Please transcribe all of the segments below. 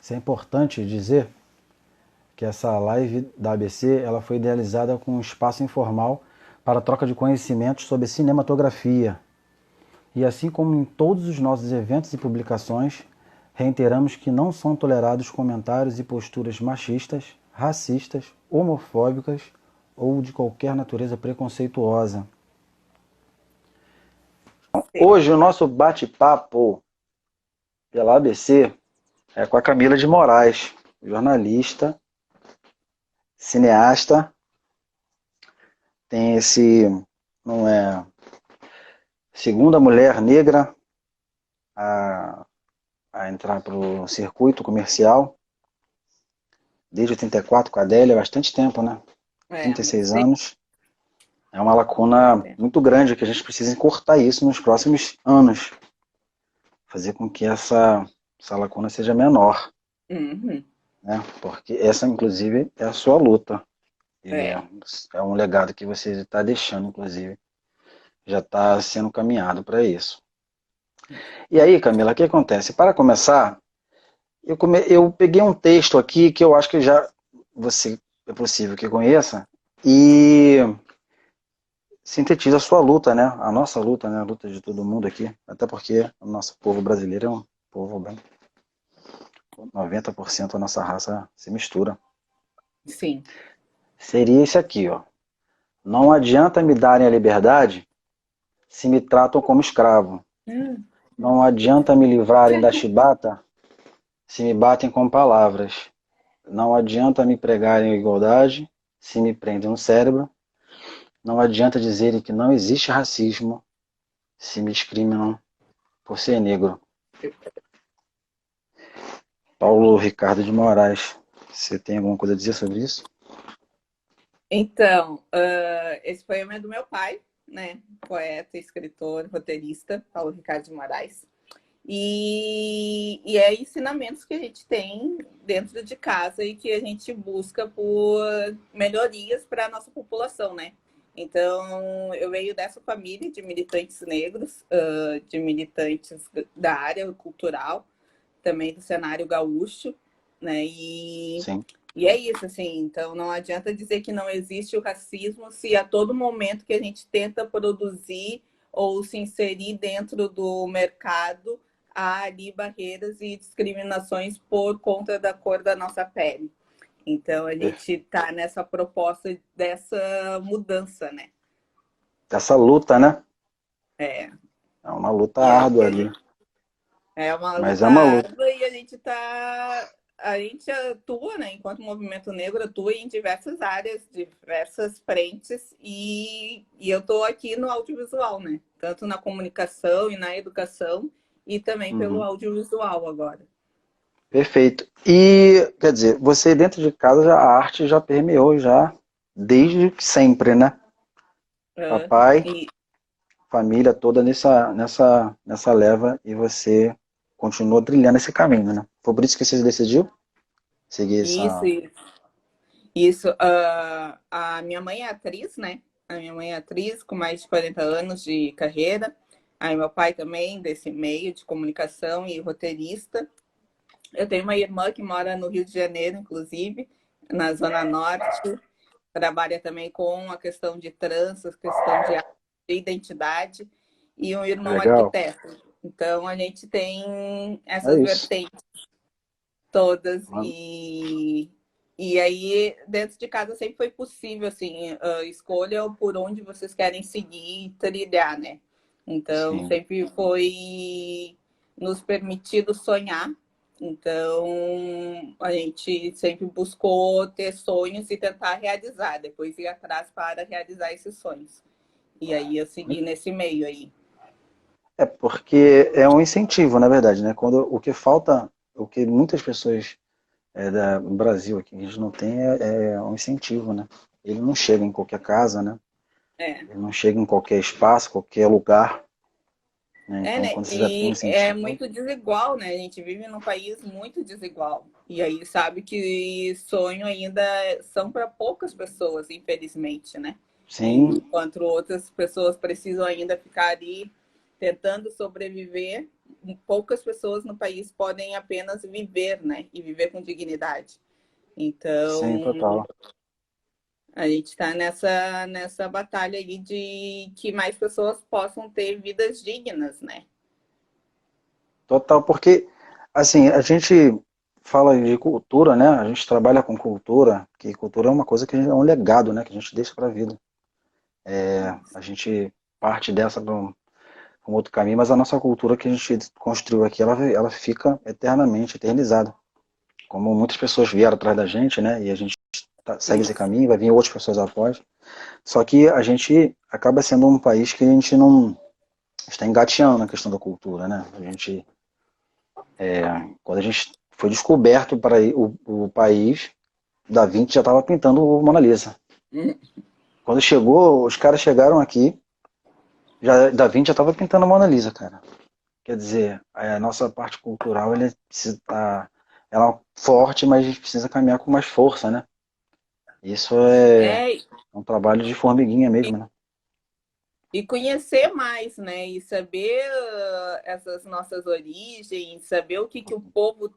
Isso é importante dizer que essa live da ABC ela foi idealizada com um espaço informal para troca de conhecimentos sobre cinematografia. E assim como em todos os nossos eventos e publicações, reiteramos que não são tolerados comentários e posturas machistas, racistas, homofóbicas ou de qualquer natureza preconceituosa. Sim. Hoje o nosso bate-papo pela ABC é com a Camila de Moraes, jornalista, cineasta, tem esse, não é, segunda mulher negra a, a entrar para o circuito comercial, desde 84 com a Adélia, bastante tempo, né? É, muito 36 tempo. anos. É uma Muito lacuna tempo. muito grande que a gente precisa encurtar isso nos próximos anos, fazer com que essa lacuna seja menor, Uhum. né? Porque essa, inclusive, é a sua luta. E É. é um legado que você está deixando, inclusive. Já está sendo caminhado para isso. E aí, Camila, o que acontece? Para começar, eu peguei um texto aqui que eu acho que já você é possível que conheça e sintetiza a sua luta, né? A nossa luta, né? A luta de todo mundo aqui. Até porque o nosso povo brasileiro é um povo bem. 90% da nossa raça se mistura. Sim. Seria esse aqui, ó. Não adianta me darem a liberdade se me tratam como escravo. Hum. Não adianta me livrarem da chibata se me batem com palavras. Não adianta me pregarem a igualdade se me prendem no cérebro. Não adianta dizerem que não existe racismo se me discriminam por ser negro. Paulo Ricardo de Moraes, você tem alguma coisa a dizer sobre isso? Então, esse poema é do meu pai, né? Poeta, escritor, roteirista, Paulo Ricardo de Moraes. E é ensinamentos que a gente tem dentro de casa e que a gente busca por melhorias para a nossa população, né? Então, eu venho dessa família de militantes negros, de militantes da área cultural, também do cenário gaúcho, né? Sim. E é isso, assim, então não adianta dizer que não existe o racismo se a todo momento que a gente tenta produzir ou se inserir dentro do mercado há ali barreiras e discriminações por conta da cor da nossa pele. Então a gente está nessa proposta dessa mudança, né? Essa luta, né? É, É uma luta e aí árdua ali. é uma Mas é luta uma luta. árdua e a gente atua, né, enquanto movimento negro, atua em diversas áreas, diversas frentes, e eu estou aqui no audiovisual, né? Tanto na comunicação e na educação, e também pelo Uhum. audiovisual agora. Perfeito. E, quer dizer, você dentro de casa a arte já permeou já desde sempre, né? Uh, Papai, e família toda nessa leva e você continuou trilhando esse caminho, né? Foi por isso que você decidiu seguir isso, essa. isso. A minha mãe é atriz, né? A minha mãe é atriz com mais de 40 anos de carreira. Aí meu pai também, desse meio de comunicação e roteirista. Eu tenho uma irmã que mora no Rio de Janeiro, inclusive, na Zona Norte. Trabalha também com a questão de trans, a questão de identidade. E um irmão Legal. arquiteto. Então, a gente tem É essas isso. vertentes todas. E aí, dentro de casa, sempre foi possível, assim, escolha por onde vocês querem seguir e trilhar, né? Então, Sim. sempre foi nos permitido sonhar. Então, a gente sempre buscou ter sonhos e tentar realizar, depois ir atrás para realizar esses sonhos. E aí eu segui nesse meio aí. É porque é um incentivo, na verdade, né? Quando o que falta, o que muitas pessoas no Brasil aqui a gente não tem é um incentivo, né? Ele não chega em qualquer casa, né? É. Ele não chega em qualquer espaço, qualquer lugar, né? É, Então, né? quando você já tem um E é incentivo, muito desigual, né? A gente vive num país muito desigual. E aí sabe que sonho ainda são para poucas pessoas, infelizmente, né? sim, Enquanto outras pessoas precisam ainda ficar ali. tentando sobreviver, poucas pessoas no país podem apenas viver, né? E viver com dignidade. Sim, Então, total. a gente está nessa batalha aí de que mais pessoas possam ter vidas dignas, né? Total, porque, assim, a gente fala de cultura, né? A gente trabalha com cultura, que cultura é uma coisa que é um legado, né? Que a gente deixa para a vida. A gente parte dessa para um outro caminho, mas a nossa cultura que a gente construiu aqui, ela fica eternamente, eternizada. Como muitas pessoas vieram atrás da gente, né? E a gente segue esse Isso. caminho, vai vir outras pessoas após. Só que a gente acaba sendo um país que a gente não está engateando na questão da cultura, né? A gente, quando a gente foi descoberto para o país, Da Vinci já estava pintando o Mona Lisa. Hum. Quando chegou, os caras chegaram aqui, já Da Vinci já estava pintando a Mona Lisa, cara. Quer dizer, a nossa parte cultural ele precisa estar, ela é forte, mas a gente precisa caminhar com mais força, né? Isso é É, um trabalho de formiguinha e mesmo, né? e conhecer mais, né? E saber essas nossas origens, saber o que, que o povo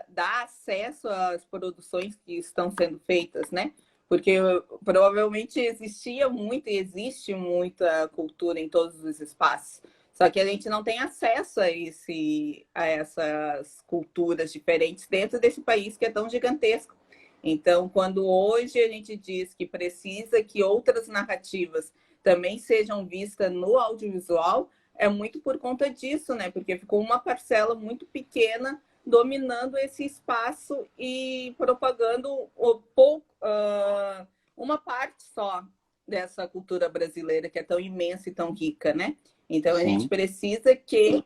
dá acesso às produções que estão sendo feitas, né? Porque provavelmente existia muito e existe muita cultura em todos os espaços. Só que a gente não tem acesso a essas culturas diferentes dentro desse país que é tão gigantesco. Então, quando hoje a gente diz que precisa que outras narrativas também sejam vistas no audiovisual, é muito por conta disso, né? Porque ficou uma parcela muito pequena dominando esse espaço e propagando uma parte só dessa cultura brasileira que é tão imensa e tão rica, né? Então a gente Sim, precisa que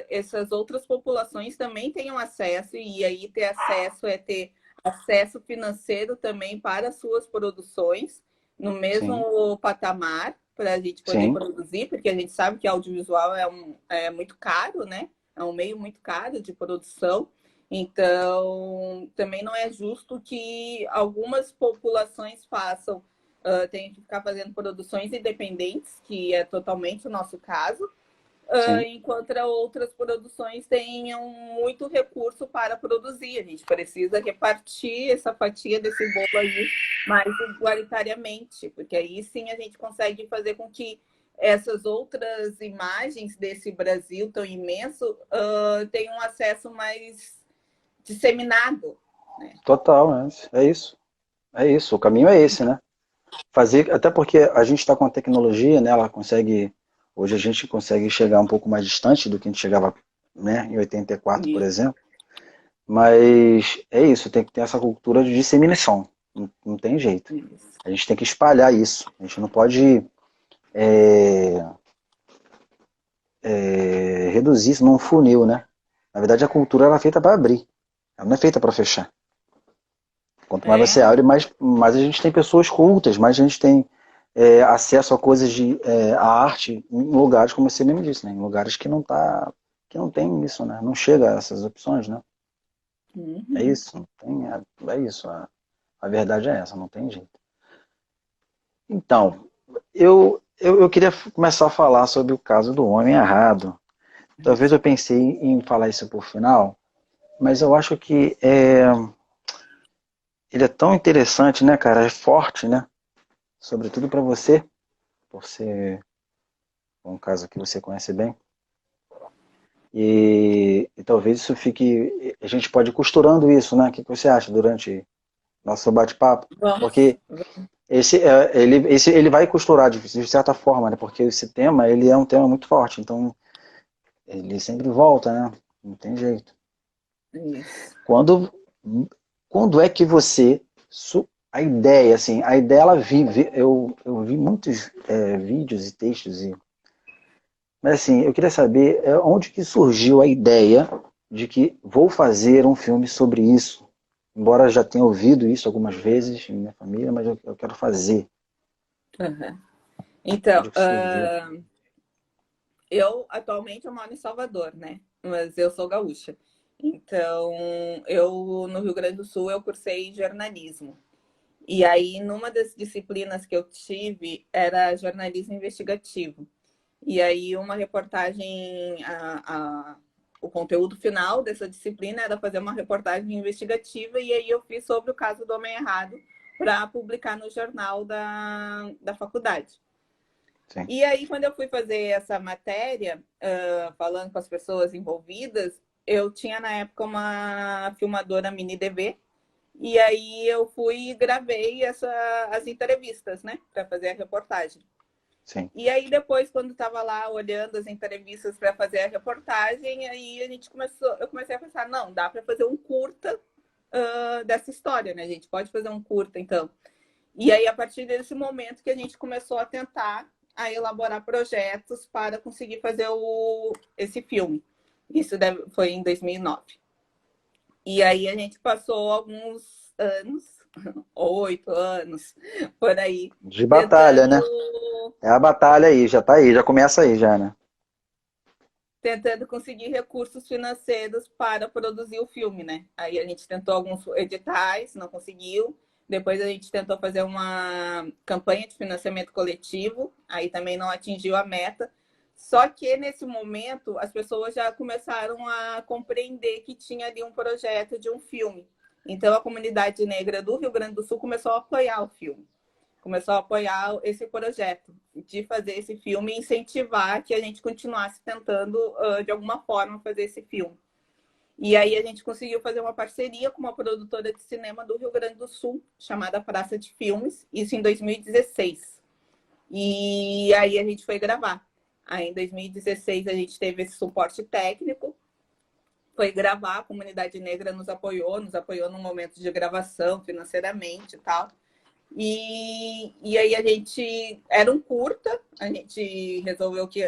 essas outras populações também tenham acesso, e aí ter acesso é ter acesso financeiro também para as suas produções, no sim, mesmo patamar, para a gente poder sim, produzir, porque a gente sabe que audiovisual é muito caro, né? É um meio muito caro de produção. Então, também não é justo que algumas populações façam, tenham que ficar fazendo produções independentes, que é totalmente o nosso caso, sim. enquanto outras produções tenham muito recurso para produzir. A gente precisa repartir essa fatia desse bolo aí mais igualitariamente, porque aí sim a gente consegue fazer com que essas outras imagens desse Brasil tão imenso tenham um acesso mais disseminado, né? Total, né? É isso. É isso. O caminho é esse, né? Fazer, até porque a gente está com a tecnologia, né? Ela consegue, hoje a gente consegue chegar um pouco mais distante do que a gente chegava, né, em 84, por E, exemplo. Mas é isso, tem que ter essa cultura de disseminação. Não tem jeito. isso. A gente tem que espalhar isso. A gente não pode é, reduzir isso num funil, né? Na verdade, a cultura ela é feita para abrir. Ela não é feita para fechar. Quanto mais você É, abre, mais a gente tem pessoas cultas, mais a gente tem acesso a coisas a arte em lugares, como você mesmo disse, né? Em lugares que não tem isso, né? Não chega a essas opções, né? É uhum. isso, não tem, é isso. A verdade é essa, não tem jeito. Então, eu queria começar a falar sobre o caso do homem errado. Talvez eu pensei em falar isso por final, mas eu acho que ele é tão interessante, né, cara? É forte, né? Sobretudo para você, por ser um caso que você conhece bem. E talvez isso fique. A gente pode ir costurando isso, né? O que você acha durante nosso bate-papo? Vamos. Porque ele vai costurar de certa forma, né? Porque esse tema ele é um tema muito forte, então ele sempre volta, né? Não tem jeito. Isso. Quando, quando é que você a ideia, assim, a ideia ela vive. Eu vi muitos vídeos e textos mas assim, eu queria saber onde que surgiu a ideia de que vou fazer um filme sobre isso. Embora eu já tenha ouvido isso algumas vezes em minha família, mas eu quero fazer. Uhum. Então, Onde que surgiu? eu atualmente eu moro em Salvador, né? Mas eu sou gaúcha. Então, eu no Rio Grande do Sul eu cursei jornalismo. E aí, numa das disciplinas que eu tive era jornalismo investigativo. E aí uma reportagem, o conteúdo final dessa disciplina era fazer uma reportagem investigativa, e aí eu fiz sobre o caso do Homem Errado para publicar no jornal da faculdade. Sim. E aí, quando eu fui fazer essa matéria, falando com as pessoas envolvidas, eu tinha na época uma filmadora mini DV, e aí eu fui e gravei as entrevistas, né, para fazer a reportagem. Sim. E aí depois, quando estava lá olhando as entrevistas para fazer a reportagem, aí eu comecei a pensar, não, dá para fazer um curta dessa história, né? A gente pode fazer um curta, então. E aí, a partir desse momento que a gente começou a tentar elaborar projetos para conseguir fazer esse filme. Isso foi em 2009. E aí a gente passou alguns anos, 8 anos, por aí, De batalha, tentando né? É a batalha aí, já tá aí, já começa aí já, né? tentando conseguir recursos financeiros para produzir o filme, né? Aí a gente tentou alguns editais, não conseguiu. Depois a gente tentou fazer uma campanha de financiamento coletivo, aí também não atingiu a meta. Só que nesse momento as pessoas já começaram a compreender que tinha ali um projeto de um filme. Então a comunidade negra do Rio Grande do Sul começou a apoiar o filme, começou a apoiar esse projeto de fazer esse filme e incentivar que a gente continuasse tentando, de alguma forma, fazer esse filme. E aí a gente conseguiu fazer uma parceria com uma produtora de cinema do Rio Grande do Sul, chamada Praça de Filmes, isso em 2016. E aí a gente foi gravar. Aí em 2016 a gente teve esse suporte técnico, foi gravar, a comunidade negra nos apoiou no momento de gravação, financeiramente e tal. E aí a gente era um curta, a gente resolveu que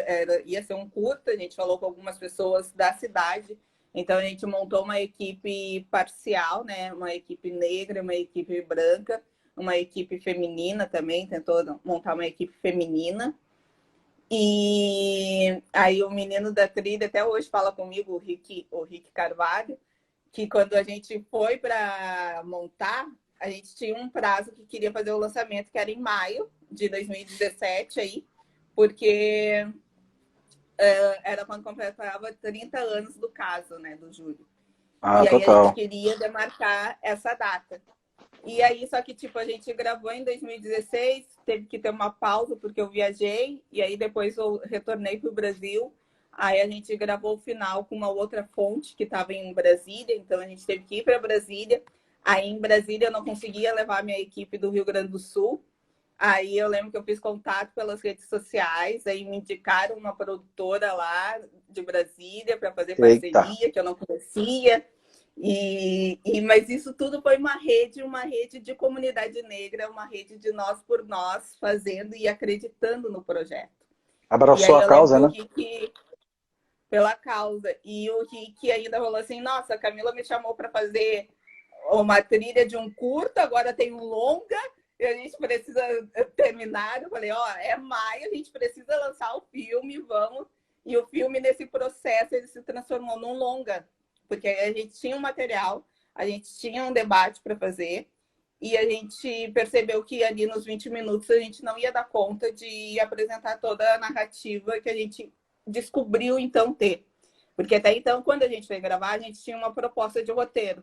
ia ser um curta, a gente falou com algumas pessoas da cidade, então a gente montou uma equipe parcial, né? Uma equipe negra, uma equipe branca, uma equipe feminina também, tentou montar uma equipe feminina. E aí o menino da trilha até hoje fala comigo, o Rick Carvalho, que quando a gente foi para montar, a gente tinha um prazo que queria fazer o lançamento, que era em maio de 2017, aí, porque era quando completava 30 anos do caso, né, do Júlio. Ah, E aí a gente total. queria demarcar essa data. E aí, só que, tipo, a gente gravou em 2016, teve que ter uma pausa porque eu viajei, e aí depois eu retornei para o Brasil. Aí a gente gravou o final com uma outra fonte que estava em Brasília, então a gente teve que ir para Brasília. Aí em Brasília eu não conseguia levar minha equipe do Rio Grande do Sul. Aí eu lembro que eu fiz contato pelas redes sociais, aí me indicaram uma produtora lá de Brasília para fazer Eita. parceria, que eu não conhecia. Mas isso tudo foi uma rede de comunidade negra, uma rede de nós por nós, fazendo e acreditando no projeto. E Abraçou aí a eu lembro causa, que o né? Rick, pela causa, e o Rick ainda falou assim, nossa, a Camila me chamou para fazer uma trilha de um curto, agora tem um longa, e a gente precisa terminar. Eu falei, ó, é maio, a gente precisa lançar o filme, vamos. E o filme, nesse processo, ele se transformou num longa, porque a gente tinha um material, a gente tinha um debate para fazer, e a gente percebeu que ali nos 20 minutos a gente não ia dar conta de apresentar toda a narrativa que a gente descobriu então ter. Porque até então, quando a gente foi gravar, a gente tinha uma proposta de roteiro.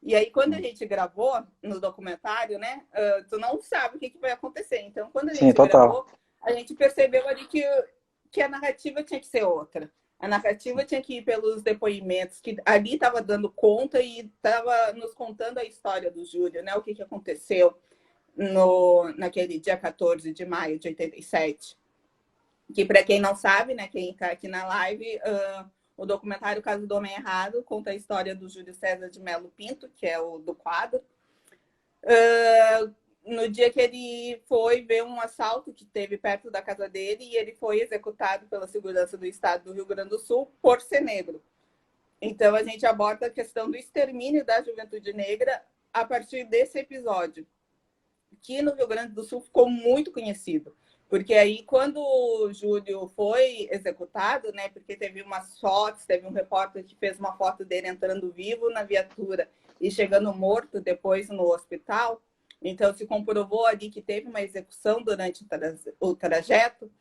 E aí, quando a gente gravou no documentário, né, tu não sabe o que vai acontecer. Então, quando a Sim, gente total. gravou, a gente percebeu ali que a narrativa tinha que ser outra. A narrativa tinha que ir pelos depoimentos, que ali estava dando conta e estava nos contando a história do Júlio, né, o que aconteceu naquele dia 14 de maio de 87. Que, para quem não sabe, né, quem está aqui na live, o documentário Caso do Homem Errado conta a história do Júlio César de Melo Pinto, que é o do quadro. No dia que ele foi ver um assalto que teve perto da casa dele, e ele foi executado pela segurança do estado do Rio Grande do Sul por ser negro. Então a gente aborda a questão do extermínio da juventude negra a partir desse episódio, que no Rio Grande do Sul ficou muito conhecido. Porque aí, quando o Júlio foi executado, né, porque teve umas fotos, teve um repórter que fez uma foto dele entrando vivo na viatura e chegando morto depois no hospital, então se comprovou ali que teve uma execução durante o trajeto.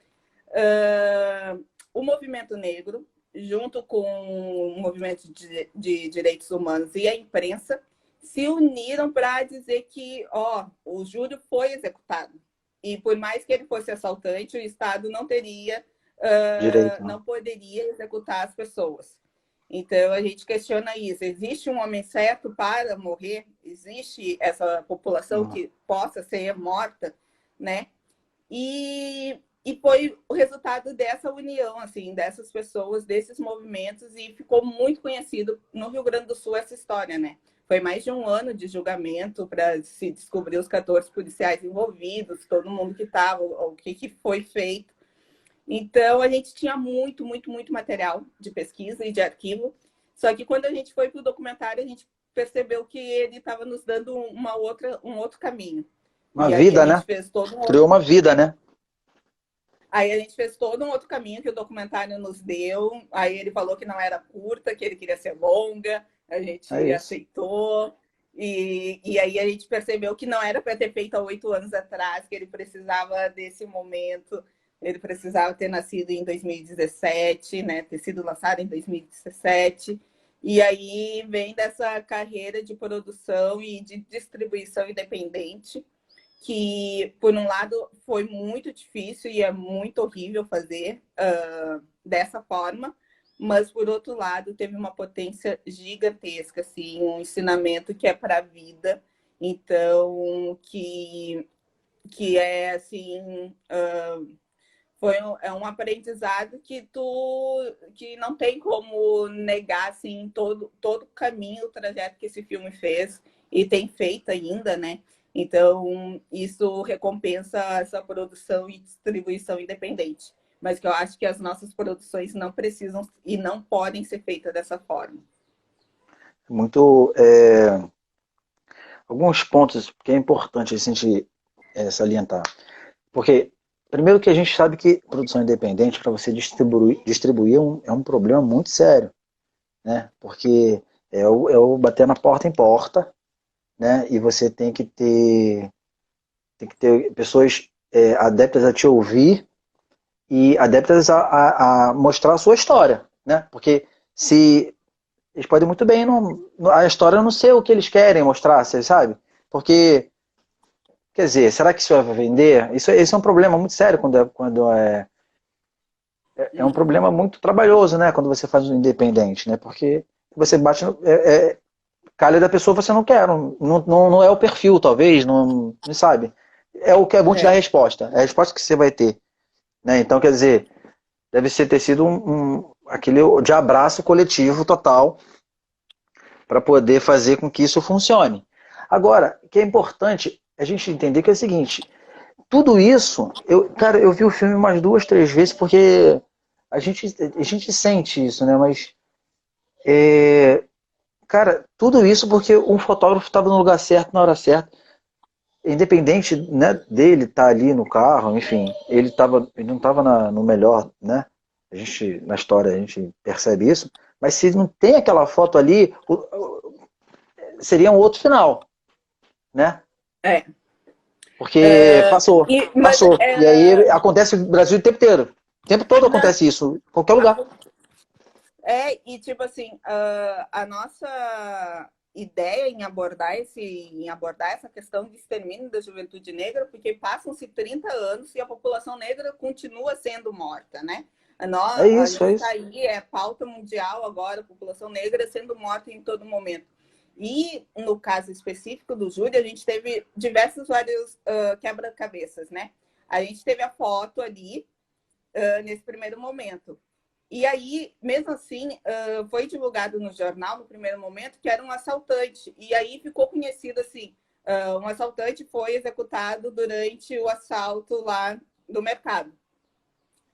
o movimento negro, junto com o movimento de direitos humanos e a imprensa, se uniram para dizer que o Júlio foi executado. E por mais que ele fosse assaltante, o Estado não teria, Direito, não. não poderia executar as pessoas. Então, a gente questiona isso. Existe um homem certo para morrer? Existe essa população que possa ser morta, né? E foi o resultado dessa união, assim, dessas pessoas, desses movimentos, e ficou muito conhecido no Rio Grande do Sul essa história, né? Foi mais de um ano de julgamento para se descobrir os 14 policiais envolvidos, todo mundo que estava, o que foi feito. Então, a gente tinha muito, muito, muito material de pesquisa e de arquivo. Só que quando a gente foi para o documentário, a gente percebeu que ele estava nos dando um outro caminho. Uma E aí a vida, né? gente fez todo Criou uma vida, né? Aí a gente fez todo um outro caminho que o documentário nos deu. Aí ele falou que não era curta, que ele queria ser longa. A gente aceitou. E aí a gente percebeu que não era para ter feito há 8 anos atrás, que ele precisava desse momento. Ele precisava ter nascido em 2017, né? Ter sido lançado em 2017. E aí vem dessa carreira de produção e de distribuição independente, que, por um lado, foi muito difícil e é muito horrível fazer dessa forma, mas, por outro lado, teve uma potência gigantesca, assim, um ensinamento que é para a vida, então, que é, assim, é um aprendizado que não tem como negar, assim, todo o caminho, o trajeto que esse filme fez e tem feito ainda, né? Então, isso recompensa essa produção e distribuição independente. Mas que eu acho que as nossas produções não precisam e não podem ser feitas dessa forma. Muito. Alguns pontos que é importante a gente salientar. Porque, primeiro que a gente sabe que produção independente, para você distribuir é um problema muito sério. Né? Porque é o bater na porta em porta, né? E você tem que ter pessoas adeptas a te ouvir e adeptas a mostrar a sua história, né? Porque se eles podem muito bem a história não ser o que eles querem mostrar, você sabe? Porque, quer dizer, será que isso vai vender? Esse é um problema muito sério quando é um problema muito trabalhoso, né? Quando você faz um independente, né? Porque você bate no, calha da pessoa você não quer, não é o perfil, talvez, não sabe. É o que é bom te dar a resposta, é a resposta que você vai ter. Né? Então, quer dizer, deve ter sido aquele de abraço coletivo total para poder fazer com que isso funcione. Agora, o que é importante a gente entender que é o seguinte, tudo isso, eu vi o filme umas 2, 3 vezes porque a gente sente isso, né? Mas cara, tudo isso porque um fotógrafo estava no lugar certo, na hora certa. Independente, né, dele estar ali no carro, enfim, ele não estava no melhor, né? Na história a gente percebe isso, mas se não tem aquela foto ali, seria um outro final, né? Porque passou. E aí acontece no Brasil o tempo inteiro. O tempo todo acontece isso, em qualquer lugar. E tipo assim, a nossa ideia em abordar essa questão de extermínio da juventude negra, porque passam-se 30 anos e a população negra continua sendo morta, né? A gente está aí, é pauta mundial agora, a população negra sendo morta em todo momento. E no caso específico do Júlio, a gente teve vários quebra-cabeças, né? A gente teve a foto ali nesse primeiro momento. E aí, mesmo assim, foi divulgado no jornal, no primeiro momento, que era um assaltante. E aí ficou conhecido assim, um assaltante foi executado durante o assalto lá do mercado.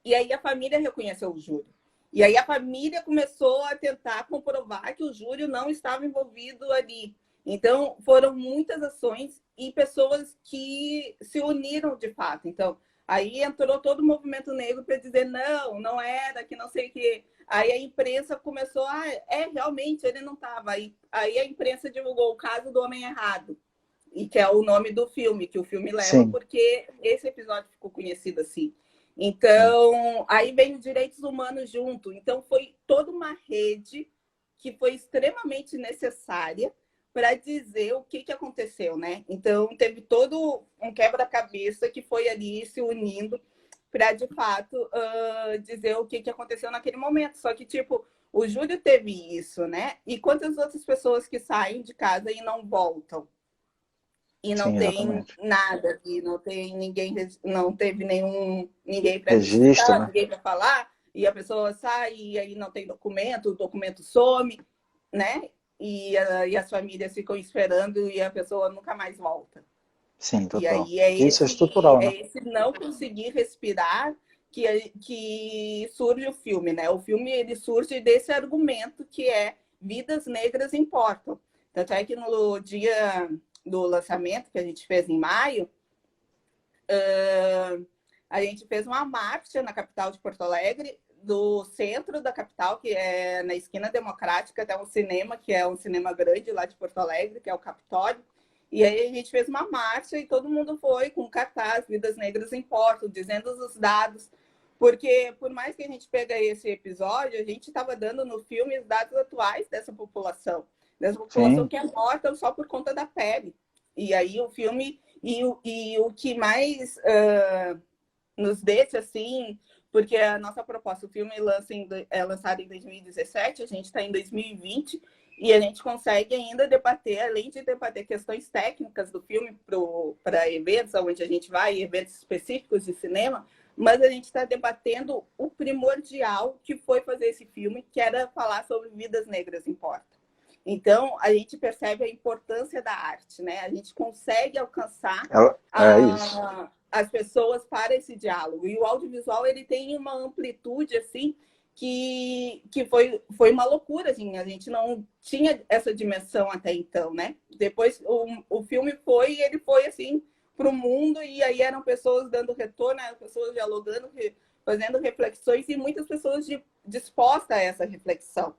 E aí a família reconheceu o Júlio. E aí a família começou a tentar comprovar que o Júlio não estava envolvido ali. Então, foram muitas ações e pessoas que se uniram de fato. Então, aí entrou todo o movimento negro para dizer não era, que não sei o quê. Aí a imprensa começou, realmente, ele não estava. Aí a imprensa divulgou o caso do Homem Errado, e que é o nome do filme, que o filme leva, porque esse episódio ficou conhecido assim. Então, aí vem os direitos humanos junto. Então, foi toda uma rede que foi extremamente necessária para dizer o que aconteceu, né? Então, teve todo um quebra-cabeça que foi ali se unindo para, de fato, dizer o que aconteceu naquele momento. Só que, tipo, o Júlio teve isso, né? E quantas outras pessoas que saem de casa e não voltam? E não Sim, tem exatamente. nada, e não tem ninguém, não teve ninguém para Registro, registrar, né? ninguém para falar, e a pessoa sai e aí não tem documento, o documento some, né? E as famílias ficam esperando e a pessoa nunca mais volta. Sim, E total. aí Isso é estrutural, né? é esse não conseguir respirar que surge o filme, né? O filme ele surge desse argumento que é vidas negras importam. Tanto é que no dia do lançamento, que a gente fez em maio, a gente fez uma marcha na capital de Porto Alegre, do centro da capital, que é na esquina Democrática, até um cinema, que é um cinema grande lá de Porto Alegre, que é o Capitólio. E aí a gente fez uma marcha e todo mundo foi com cartaz, Vidas Negras Importam, dizendo os dados. Porque, por mais que a gente pegue esse episódio, a gente estava dando no filme os dados atuais dessa população Sim, que é morta só por conta da pele. E aí o filme, e o que mais nos deixa assim, porque a nossa proposta, o filme é lançado em 2017, a gente está em 2020, e a gente consegue ainda debater, além de debater questões técnicas do filme para eventos, onde a gente vai, eventos específicos de cinema, mas a gente está debatendo o primordial que foi fazer esse filme, que era falar sobre vidas negras importam. Então, a gente percebe a importância da arte, né? A gente consegue alcançar é isso. as pessoas para esse diálogo. E o audiovisual ele tem uma amplitude assim que foi uma loucura, assim. A gente não tinha essa dimensão até então, né? Depois o filme ele foi assim para o mundo e aí eram pessoas dando retorno, eram pessoas dialogando, fazendo reflexões e muitas pessoas dispostas a essa reflexão.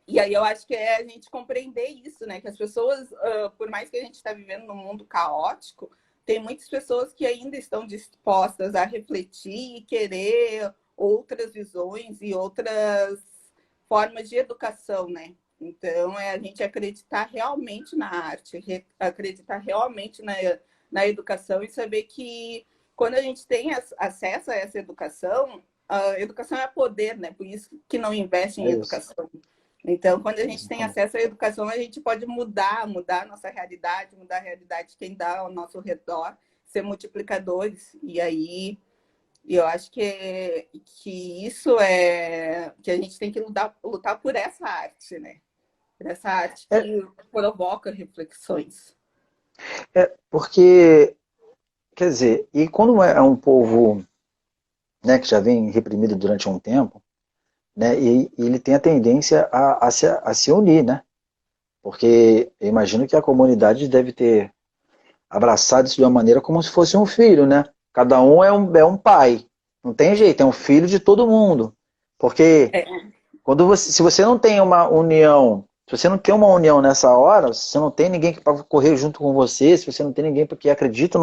E aí eu acho que é a gente compreender isso, né? Que as pessoas, por mais que a gente está vivendo num mundo caótico, tem muitas pessoas que ainda estão dispostas a refletir e querer outras visões e outras formas de educação, né? Então, é a gente acreditar realmente na arte, acreditar realmente na educação e saber que quando a gente tem acesso a essa educação, a educação é poder, né? Por isso que não investe em É isso. educação. Então, quando a gente tem Exatamente. acesso à educação, a gente pode mudar a nossa realidade, mudar a realidade de quem dá ao nosso redor, ser multiplicadores. E aí, eu acho que isso é que a gente tem que lutar por essa arte, né? Por essa arte É, que provoca reflexões. porque, quer dizer, e quando é um povo, né, que já vem reprimido durante um tempo, né, e ele tem a tendência a se unir, né? Porque eu imagino que a comunidade deve ter abraçado isso de uma maneira como se fosse um filho, né? Cada um é um pai. Não tem jeito, é um filho de todo mundo. Porque É, se você não tem uma união, se você não tem uma união nessa hora, se você não tem ninguém para correr junto com você, se você não tem ninguém que acredita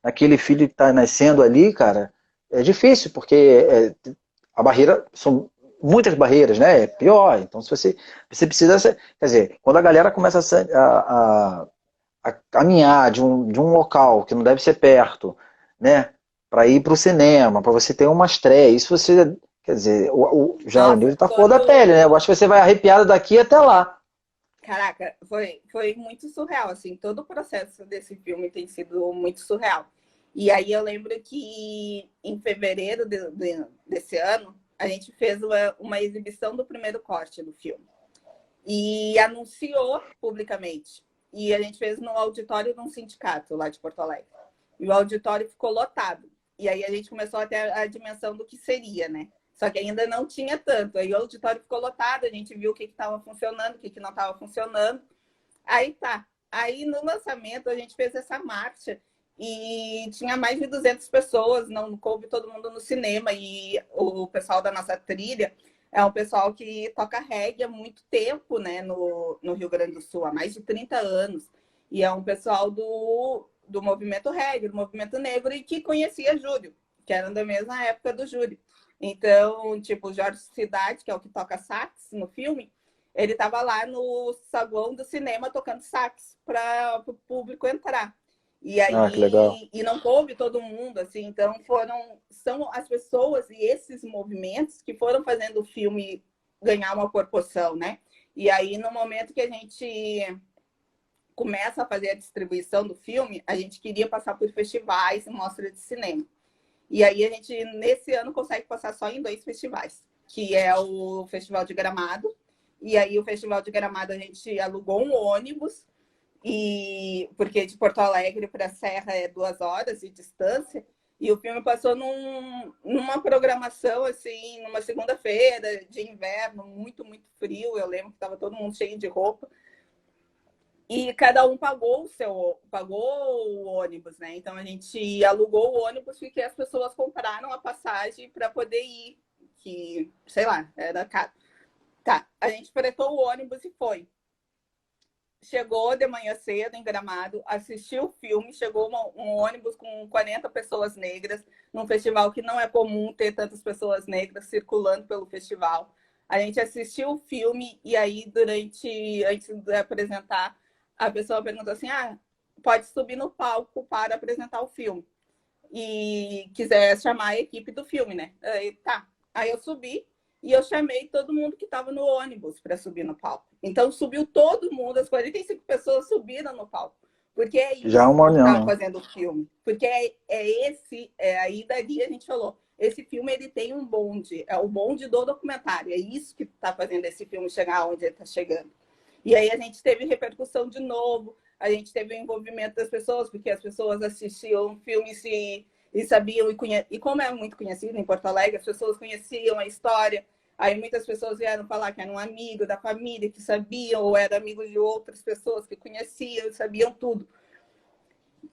naquele filho que está nascendo ali, cara, é difícil, porque a barreira são muitas barreiras, né? É pior. Então, se você precisa, quer dizer, quando a galera começa a caminhar de um local que não deve ser perto, né? Para ir para o cinema, para você ter uma estreia. Isso você, quer dizer, já o nossa, nível tá fora da pele, né? Eu quando acho que você vai arrepiado daqui até lá. caraca, foi muito surreal, assim, todo o processo desse filme tem sido muito surreal. E aí eu lembro que em fevereiro desse ano, a gente fez uma exibição do primeiro corte do filme. E anunciou publicamente. E a gente fez no auditório de um sindicato lá de Porto Alegre. E o auditório ficou lotado. E aí a gente começou a ter a dimensão do que seria, né? Só que ainda não tinha tanto. Aí o auditório ficou lotado, a gente viu o que estava funcionando, o que não estava funcionando. Aí tá. Aí no lançamento a gente fez essa marcha e tinha mais de 200 pessoas, não coube todo mundo no cinema. E o pessoal da nossa trilha é um pessoal que toca reggae há muito tempo, né, no Rio Grande do Sul, há mais de 30 anos. E é um pessoal do movimento reggae, do movimento negro, e que conhecia Júlio. que eram da mesma época do júri. Então, tipo, o Jorge Cidade, que é o que toca sax no filme, ele estava lá no saguão do cinema tocando sax para o público entrar. E Ah, que legal. aí, e não coube todo mundo, assim, então são as pessoas e esses movimentos que foram fazendo o filme ganhar uma proporção, né? E aí, no momento que a gente começa a fazer a distribuição do filme, a gente queria passar por festivais e mostras de cinema. E aí a gente, nesse ano, consegue passar só em 2 festivais, que é o Festival de Gramado. E aí o Festival de Gramado a gente alugou um ônibus, e porque de Porto Alegre para a Serra é 2 horas de distância. E o filme passou numa programação, assim, numa segunda-feira de inverno, muito, muito frio. Eu lembro que estava todo mundo cheio de roupa. E cada um pagou o ônibus, né? Então a gente alugou o ônibus porque as pessoas compraram a passagem para poder ir, que, sei lá, era caro. Tá, a gente fretou o ônibus e foi. Chegou de manhã cedo em Gramado, assistiu o filme, chegou um ônibus com 40 pessoas negras, num festival que não é comum ter tantas pessoas negras circulando pelo festival. A gente assistiu o filme e aí, antes de apresentar, a pessoa perguntou assim, pode subir no palco para apresentar o filme. E quiser chamar a equipe do filme, né? Aí, tá. Aí eu subi e eu chamei todo mundo que estava no ônibus para subir no palco. Então subiu todo mundo, as 45 pessoas subiram no palco. Porque é Já é isso uma que está união, né? fazendo o filme. Porque aí dali a gente falou, esse filme ele tem um bonde, é o bonde do documentário. É isso que está fazendo esse filme chegar onde ele está chegando. E aí a gente teve repercussão de novo, a gente teve o envolvimento das pessoas, porque as pessoas assistiam filmes e sabiam, e como é muito conhecido em Porto Alegre, as pessoas conheciam a história. Aí muitas pessoas vieram falar que era um amigo da família, que sabiam, ou era amigo de outras pessoas que conheciam, sabiam tudo.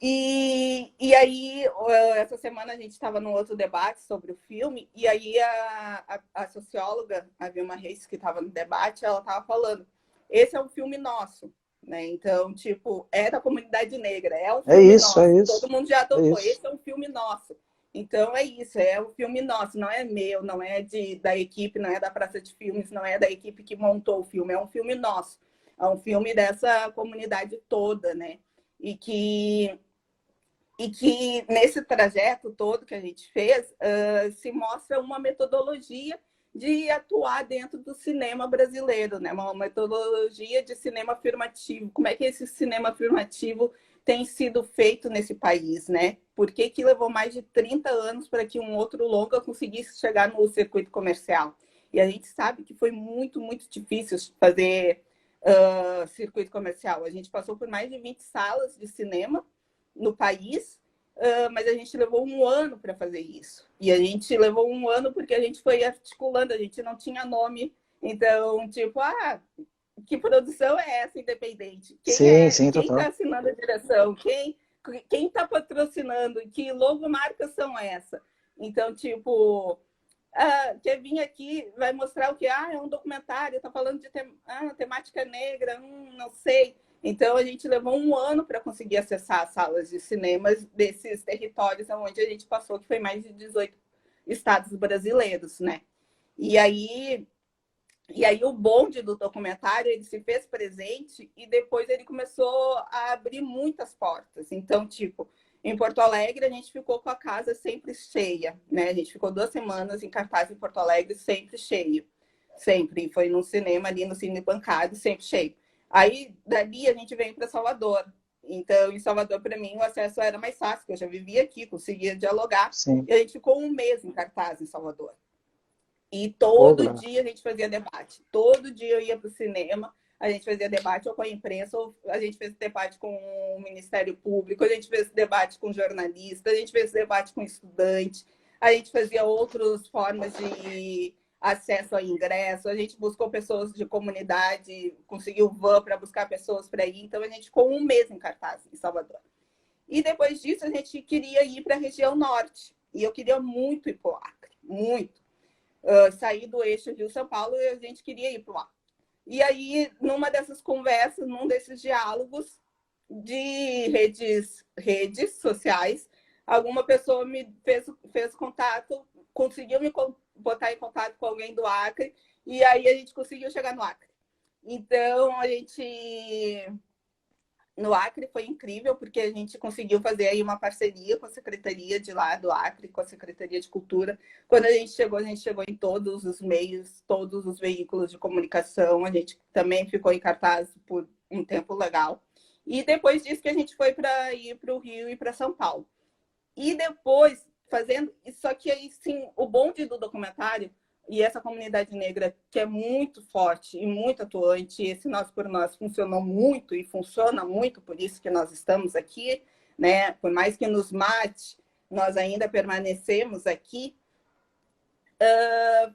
E aí, essa semana a gente estava num outro debate sobre o filme, e aí a socióloga, a Vilma Reis, que estava no debate, ela estava falando, esse é um filme nosso, né? Então, tipo, é da comunidade negra, é um É filme isso, é nosso. Todo isso, mundo já é topou, isso. esse é um filme nosso. Então, é isso, é um filme nosso, não é meu, não é da equipe, não é da Praça de Filmes, não é da equipe que montou o filme, é um filme nosso. É um filme dessa comunidade toda, né? E que nesse trajeto todo que a gente fez, se mostra uma metodologia de atuar dentro do cinema brasileiro, né? Uma metodologia de cinema afirmativo. Como é que esse cinema afirmativo tem sido feito nesse país, né? Por que levou mais de 30 anos para que um outro longa conseguisse chegar no circuito comercial? E a gente sabe que foi muito, muito difícil fazer circuito comercial. A gente passou por mais de 20 salas de cinema no país, mas a gente levou um ano para fazer isso. E a gente levou um ano porque a gente foi articulando, a gente não tinha nome. Então, tipo, que produção é essa independente? Sim, sim, Quem está total. assinando a direção? Quem está patrocinando? Que logomarcas são essa? Então, tipo, quer vir aqui, vai mostrar o que? É um documentário, está falando de temática negra, não sei. Então, a gente levou um ano para conseguir acessar as salas de cinemas desses territórios onde a gente passou, que foi mais de 18 estados brasileiros, né? E aí o bonde do documentário, ele se fez presente e depois ele começou a abrir muitas portas. Então, tipo, em Porto Alegre, a gente ficou com a casa sempre cheia, né? A gente ficou 2 semanas em cartaz em Porto Alegre, sempre cheio. Sempre. E foi num cinema ali, no Cine Bancário, sempre cheio. Aí, dali, a gente veio para Salvador. Então, em Salvador, para mim, o acesso era mais fácil, porque eu já vivia aqui, conseguia dialogar. Sim. E a gente ficou um mês em cartaz em Salvador. E Pô, todo Glenn. dia a gente fazia debate. Todo dia eu ia para o cinema, a gente fazia debate ou com a imprensa, ou a gente fez debate com o Ministério Público, a gente fez debate com jornalista, a gente fez debate com estudante, a gente fazia outras formas de acesso ao ingresso, a gente buscou pessoas de comunidade, conseguiu van para buscar pessoas para ir. Então, a gente ficou um mês em cartaz em Salvador. E depois disso, a gente queria ir para a região norte. E eu queria muito ir para o Acre, muito. Sair do eixo Rio-São Paulo e a gente queria ir para lá. E aí, numa dessas conversas, num desses diálogos de redes sociais, alguma pessoa me fez contato, conseguiu me botar em contato com alguém do Acre, e aí a gente conseguiu chegar no Acre. Então, no Acre foi incrível, porque a gente conseguiu fazer aí uma parceria com a Secretaria de lá do Acre, com a Secretaria de Cultura. Quando a gente chegou em todos os meios, todos os veículos de comunicação. A gente também ficou em cartaz por um tempo legal. E depois disso que a gente foi para ir para o Rio e para São Paulo. E depois, fazendo... Só que aí, sim, o bonde do documentário e essa comunidade negra, que é muito forte e muito atuante, esse Nós por Nós funcionou muito e funciona muito, por isso que nós estamos aqui, né? Por mais que nos mate, nós ainda permanecemos aqui,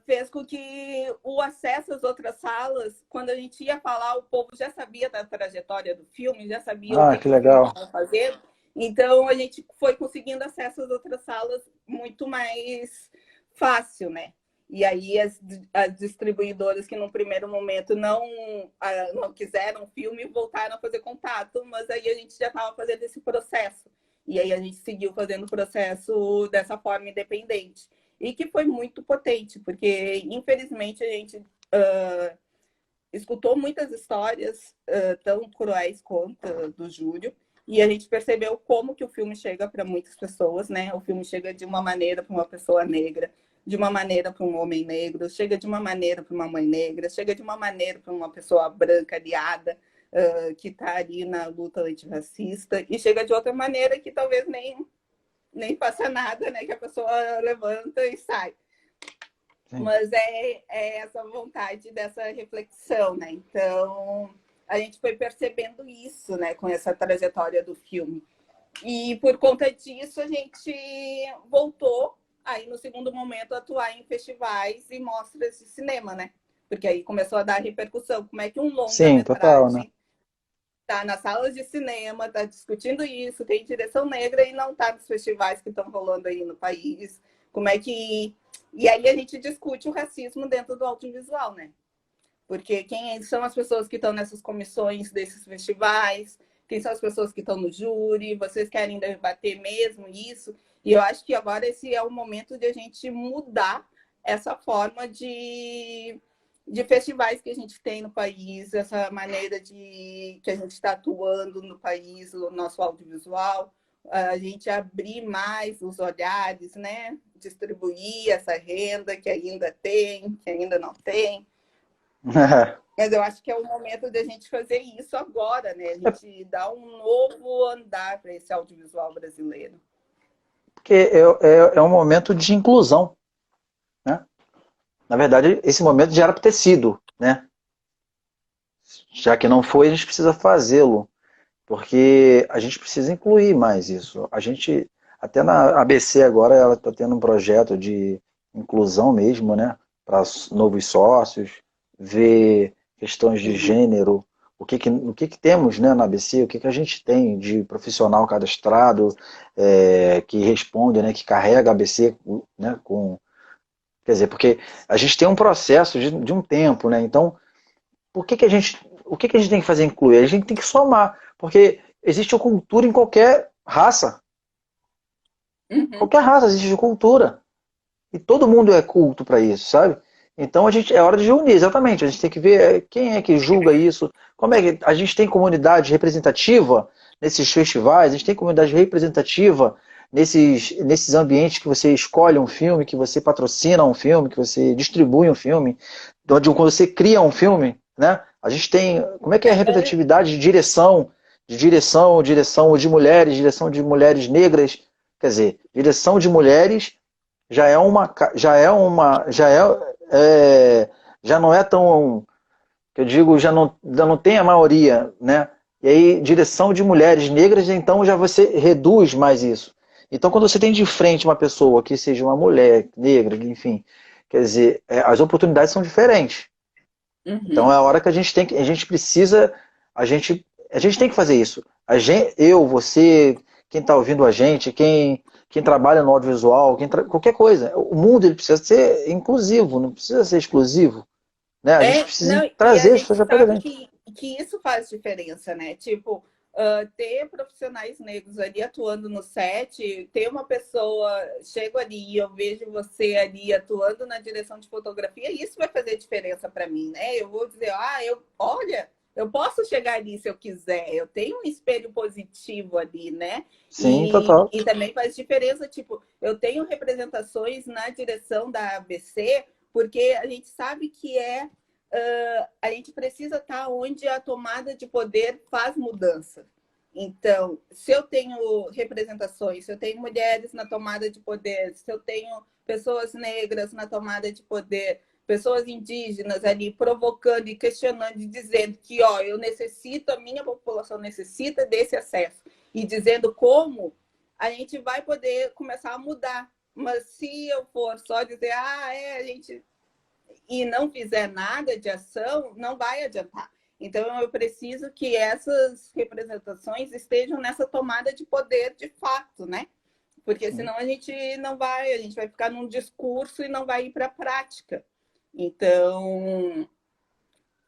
fez com que o acesso às outras salas, quando a gente ia falar, o povo já sabia da trajetória do filme, já sabia o Que que o filme legal. estava fazendo, então a gente foi conseguindo acesso às outras salas muito mais fácil, né? E aí as distribuidoras que no primeiro momento não quiseram o filme voltaram a fazer contato, mas aí a gente já estava fazendo esse processo. E aí a gente seguiu fazendo o processo dessa forma independente. E que foi muito potente, porque infelizmente a gente escutou muitas histórias tão cruéis quanto do Júlio, e a gente percebeu como que o filme chega para muitas pessoas, né? O filme chega de uma maneira para uma pessoa negra, de uma maneira para um homem negro, chega de uma maneira para uma mãe negra, chega de uma maneira para uma pessoa branca, aliada, que está ali na luta antirracista, e chega de outra maneira que talvez nem passa nada, né? Que a pessoa levanta e sai. Sim. Mas é essa vontade dessa reflexão, né? Então, a gente foi percebendo isso, né? Com essa trajetória do filme. E por conta disso, a gente voltou aí no segundo momento a atuar em festivais e mostras de cinema, né? Porque aí começou a dar repercussão. Como é que um longa-metragem está nas salas de cinema, está discutindo isso, tem direção negra e não está nos festivais que estão rolando aí no país? Como é que... E aí a gente discute o racismo dentro do audiovisual, né? Porque quem são as pessoas que estão nessas comissões desses festivais? Quem são as pessoas que estão no júri? Vocês querem debater mesmo isso? E eu acho que agora esse é o momento de a gente mudar essa forma de festivais que a gente tem no país, essa maneira que a gente está atuando no país, o nosso audiovisual, a gente abrir mais os olhares, né? Distribuir essa renda que ainda tem, que ainda não tem. Mas eu acho que é o momento de a gente fazer isso agora, né? A gente dar um novo andar para esse audiovisual brasileiro. Porque é um momento de inclusão, né? Na verdade, esse momento já era para ter sido, né? Já que não foi, a gente precisa fazê-lo, porque a gente precisa incluir mais isso. A gente, até na ABC agora, ela está tendo um projeto de inclusão mesmo, né? Para novos sócios, ver questões de gênero, o que temos, né, na ABC, o que a gente tem de profissional cadastrado, que responde, né, que carrega a ABC, né, quer dizer, porque a gente tem um processo de um tempo, né, então o que a gente tem que fazer incluir? A gente tem que somar, porque existe cultura em qualquer raça. Qualquer raça existe cultura. E todo mundo é culto para isso, sabe? Então é hora de reunir, exatamente. A gente tem que ver quem é que julga isso. Como é que a gente tem comunidade representativa nesses festivais, a gente tem comunidade representativa nesses ambientes que você escolhe um filme, que você patrocina um filme, que você distribui um filme, onde quando você cria um filme, né? A gente tem. Como é que é a representatividade de direção de mulheres, direção de mulheres negras, quer dizer, direção de mulheres já não é tão, que eu digo, já não tem a maioria, né? E aí, direção de mulheres negras, então já você reduz mais isso. Então, quando você tem de frente uma pessoa que seja uma mulher negra, enfim, quer dizer, as oportunidades são diferentes. Então, é a hora que a gente precisa, a gente tem que fazer isso. Você, quem está ouvindo a gente, quem trabalha no audiovisual, qualquer coisa. O mundo ele precisa ser inclusivo, não precisa ser exclusivo. Né? A gente precisa trazer as pessoas para dentro. Que isso faz diferença, né? Tipo, ter profissionais negros ali atuando no set, ter uma pessoa, chego ali e eu vejo você ali atuando na direção de fotografia, isso vai fazer diferença para mim, né? Eu vou dizer, olha, eu posso chegar ali se eu quiser, eu tenho um espelho positivo ali, né? Sim, total. E também faz diferença, tipo, eu tenho representações na direção da ABC, porque a gente sabe que a gente precisa estar onde a tomada de poder faz mudança. Então, se eu tenho representações, se eu tenho mulheres na tomada de poder, se eu tenho pessoas negras na tomada de poder, pessoas indígenas ali provocando e questionando e dizendo que, eu necessito, a minha população necessita desse acesso e dizendo como, a gente vai poder começar a mudar. Mas se eu for só dizer, a gente e não fizer nada de ação, não vai adiantar. Então, eu preciso que essas representações estejam nessa tomada de poder de fato, né? Porque Sim. senão a gente a gente vai ficar num discurso e não vai ir para a prática. Então,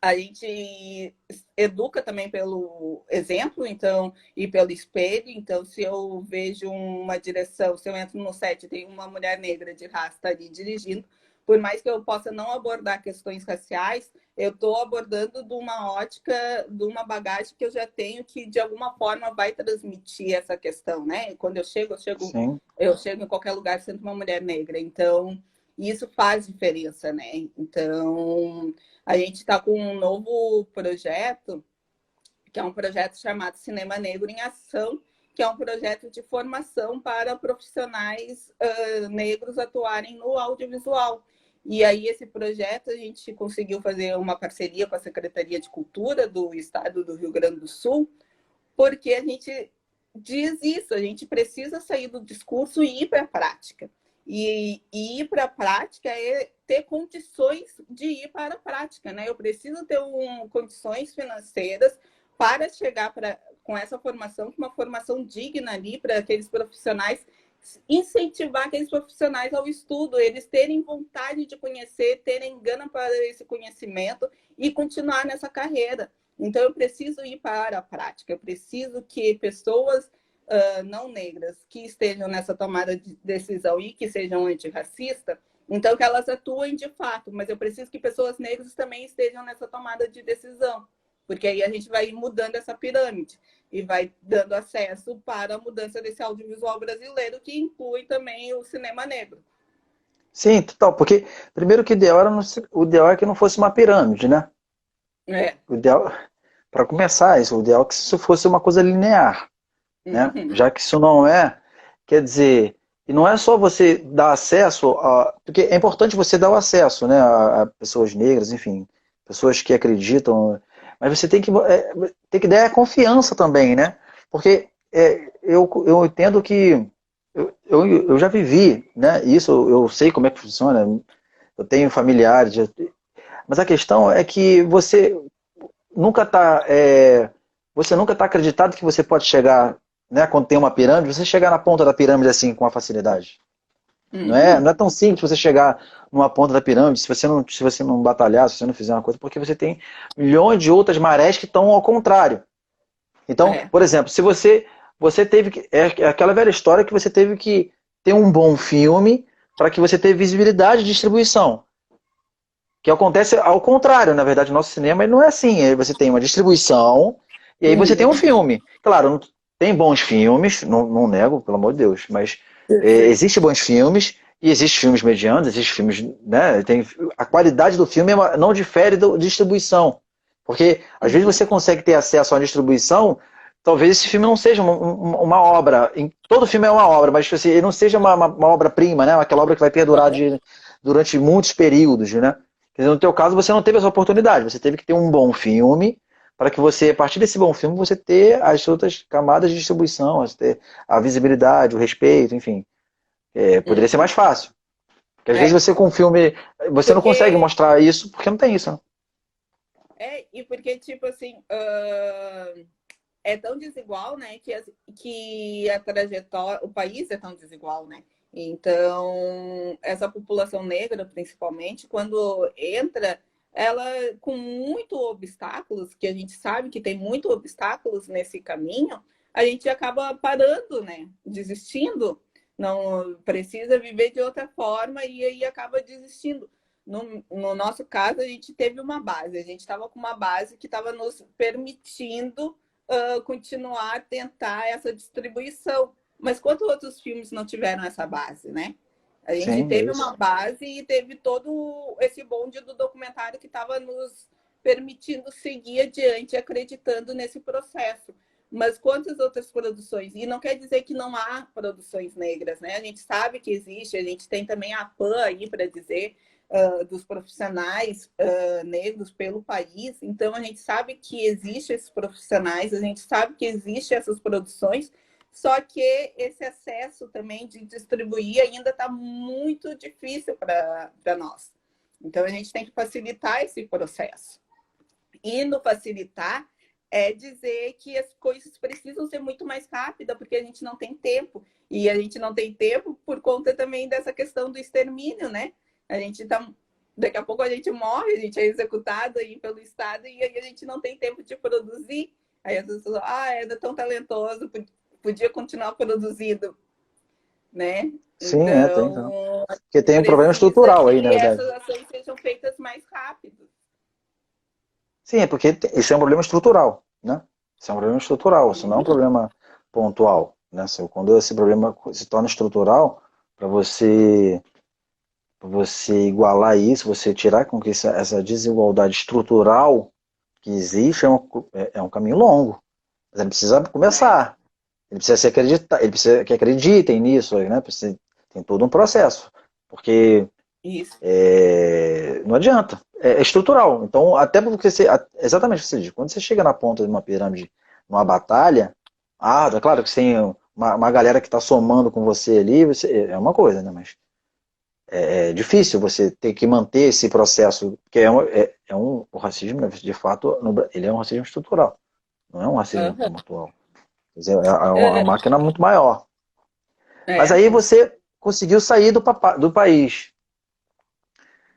a gente educa também pelo exemplo, então, e pelo espelho. Então, se eu vejo uma direção, se eu entro no set e tem uma mulher negra de raça ali dirigindo, por mais que eu possa não abordar questões raciais, eu estou abordando de uma ótica, de uma bagagem que eu já tenho que, de alguma forma, vai transmitir essa questão, né? Quando Sim. eu chego em qualquer lugar sendo uma mulher negra. Então, isso faz diferença, né? Então, a gente está com um novo projeto, que é um projeto chamado Cinema Negro em Ação, que é um projeto de formação para profissionais negros atuarem no audiovisual. E aí, esse projeto, a gente conseguiu fazer uma parceria com a Secretaria de Cultura do Estado do Rio Grande do Sul, porque a gente diz isso, a gente precisa sair do discurso e ir para a prática. E ir para a prática é ter condições de ir para a prática, né? Eu preciso ter condições financeiras para chegar com essa formação, com uma formação digna ali para aqueles profissionais, incentivar aqueles profissionais ao estudo, eles terem vontade de conhecer, terem gana para esse conhecimento e continuar nessa carreira. Então, eu preciso ir para a prática, eu preciso que pessoas não negras que estejam nessa tomada de decisão e que sejam antirracistas, então que elas atuem de fato, mas eu preciso que pessoas negras também estejam nessa tomada de decisão, porque aí a gente vai mudando essa pirâmide e vai dando acesso para a mudança desse audiovisual brasileiro, que inclui também o cinema negro. Sim, total. Porque, primeiro que o ideal é que não fosse uma pirâmide, né? É. O ideal, para começar isso, o ideal é que isso fosse uma coisa linear, né? Uhum. Já que isso não é, quer dizer, e não é só você dar acesso a, porque é importante você dar o acesso, né, a pessoas negras, enfim, pessoas que acreditam, mas você tem que dar a confiança também, né? Porque eu entendo que eu já vivi, né? Isso eu sei como é que funciona. Eu tenho familiares, mas a questão é que nunca está você nunca está acreditado que você pode chegar, né, quando tem uma pirâmide, você chegar na ponta da pirâmide assim com uma facilidade. Uhum. Não é tão simples você chegar numa ponta da pirâmide se você não batalhar, se você não fizer uma coisa, porque você tem milhões de outras marés que estão ao contrário. Então, É. por exemplo, se você teve que é aquela velha história que você teve que ter um bom filme para que você tenha visibilidade e distribuição. Que acontece ao contrário, na verdade, o nosso cinema não é assim. Aí você tem uma distribuição e aí você tem um Uhum. filme. Claro, tem bons filmes, não nego, pelo amor de Deus, mas Perfeito. existem bons filmes e existem filmes medianos, existem filmes, né? A qualidade do filme não difere da distribuição. Porque às vezes Uhum. você consegue ter acesso à distribuição, talvez esse filme não seja uma obra. Todo filme é uma obra, mas tipo assim, ele não seja uma obra-prima, né? Aquela obra que vai perdurar durante muitos períodos, né? No teu caso, você não teve essa oportunidade. Você teve que ter um bom filme para que você, a partir desse bom filme, você ter as outras camadas de distribuição, você ter a visibilidade, o respeito, enfim. Poderia ser Uhum. mais fácil. Porque às vezes É, você com um filme, você não consegue porque mostrar isso porque não tem isso. Né? e porque, tipo assim, é tão desigual, né, que a trajetória, o país é tão desigual, né? Então, essa população negra, principalmente, quando entra ela com muito obstáculos, que a gente sabe que tem muito obstáculos nesse caminho, a gente acaba parando, né? Desistindo. Não precisa viver de outra forma e aí acaba desistindo. No nosso caso, a gente teve uma base, a gente estava com uma base que estava nos permitindo continuar a tentar essa distribuição. Mas quantos outros filmes não tiveram essa base, né? A gente Sim, é teve isso. uma base e teve todo esse bonde do documentário que estava nos permitindo seguir adiante, acreditando nesse processo. Mas quantas outras produções? E não quer dizer que não há produções negras, né? A gente sabe que existe, a gente tem também a PAN aí para dizer dos profissionais negros pelo país. Então, a gente sabe que existem esses profissionais, a gente sabe que existem essas produções, só que esse acesso também de distribuir ainda está muito difícil para nós. Então, a gente tem que facilitar esse processo. E no facilitar é dizer que as coisas precisam ser muito mais rápidas, porque a gente não tem tempo. E a gente não tem tempo por conta também dessa questão do extermínio, né? A gente tá. Daqui a pouco a gente morre, a gente é executado aí pelo Estado e aí a gente não tem tempo de produzir. Aí as pessoas, é tão talentoso, podia continuar produzindo, né? Sim, tem. Então. Então, Porque tem um problema precisa estrutural aí, que na verdade. essas ações sejam feitas mais rápido. Sim, é porque isso é um problema estrutural, né? Isso é um problema estrutural, isso não é um problema pontual, né? Quando esse problema se torna estrutural, para você igualar isso, você tirar com que essa desigualdade estrutural que existe é um caminho longo. Mas ele precisa começar. Ele precisa se acreditar, ele precisa que acreditem nisso, né? Tem todo um processo. Porque Isso. não adianta. É estrutural. Então, até porque exatamente o que você diz, quando você chega na ponta de uma pirâmide, numa batalha, é claro que você tem uma galera que está somando com você ali, é uma coisa, né? Mas é difícil você ter que manter esse processo, porque o racismo, né, de fato, ele é um racismo estrutural, não é um racismo Uhum. pontual. Quer dizer, é uma máquina muito maior. Mas É. aí você conseguiu sair do país,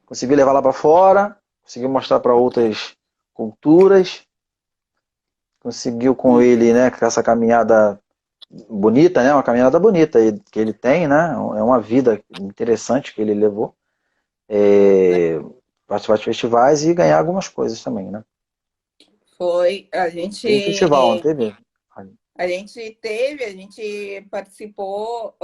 conseguiu levar lá para fora, conseguiu mostrar para outras culturas, conseguiu com ele, né, com essa caminhada bonita, né, uma caminhada bonita que ele tem, né, é uma vida interessante que ele levou, participar de festivais e ganhar algumas coisas também, né. Foi, Teve festival, não teve? a gente participou,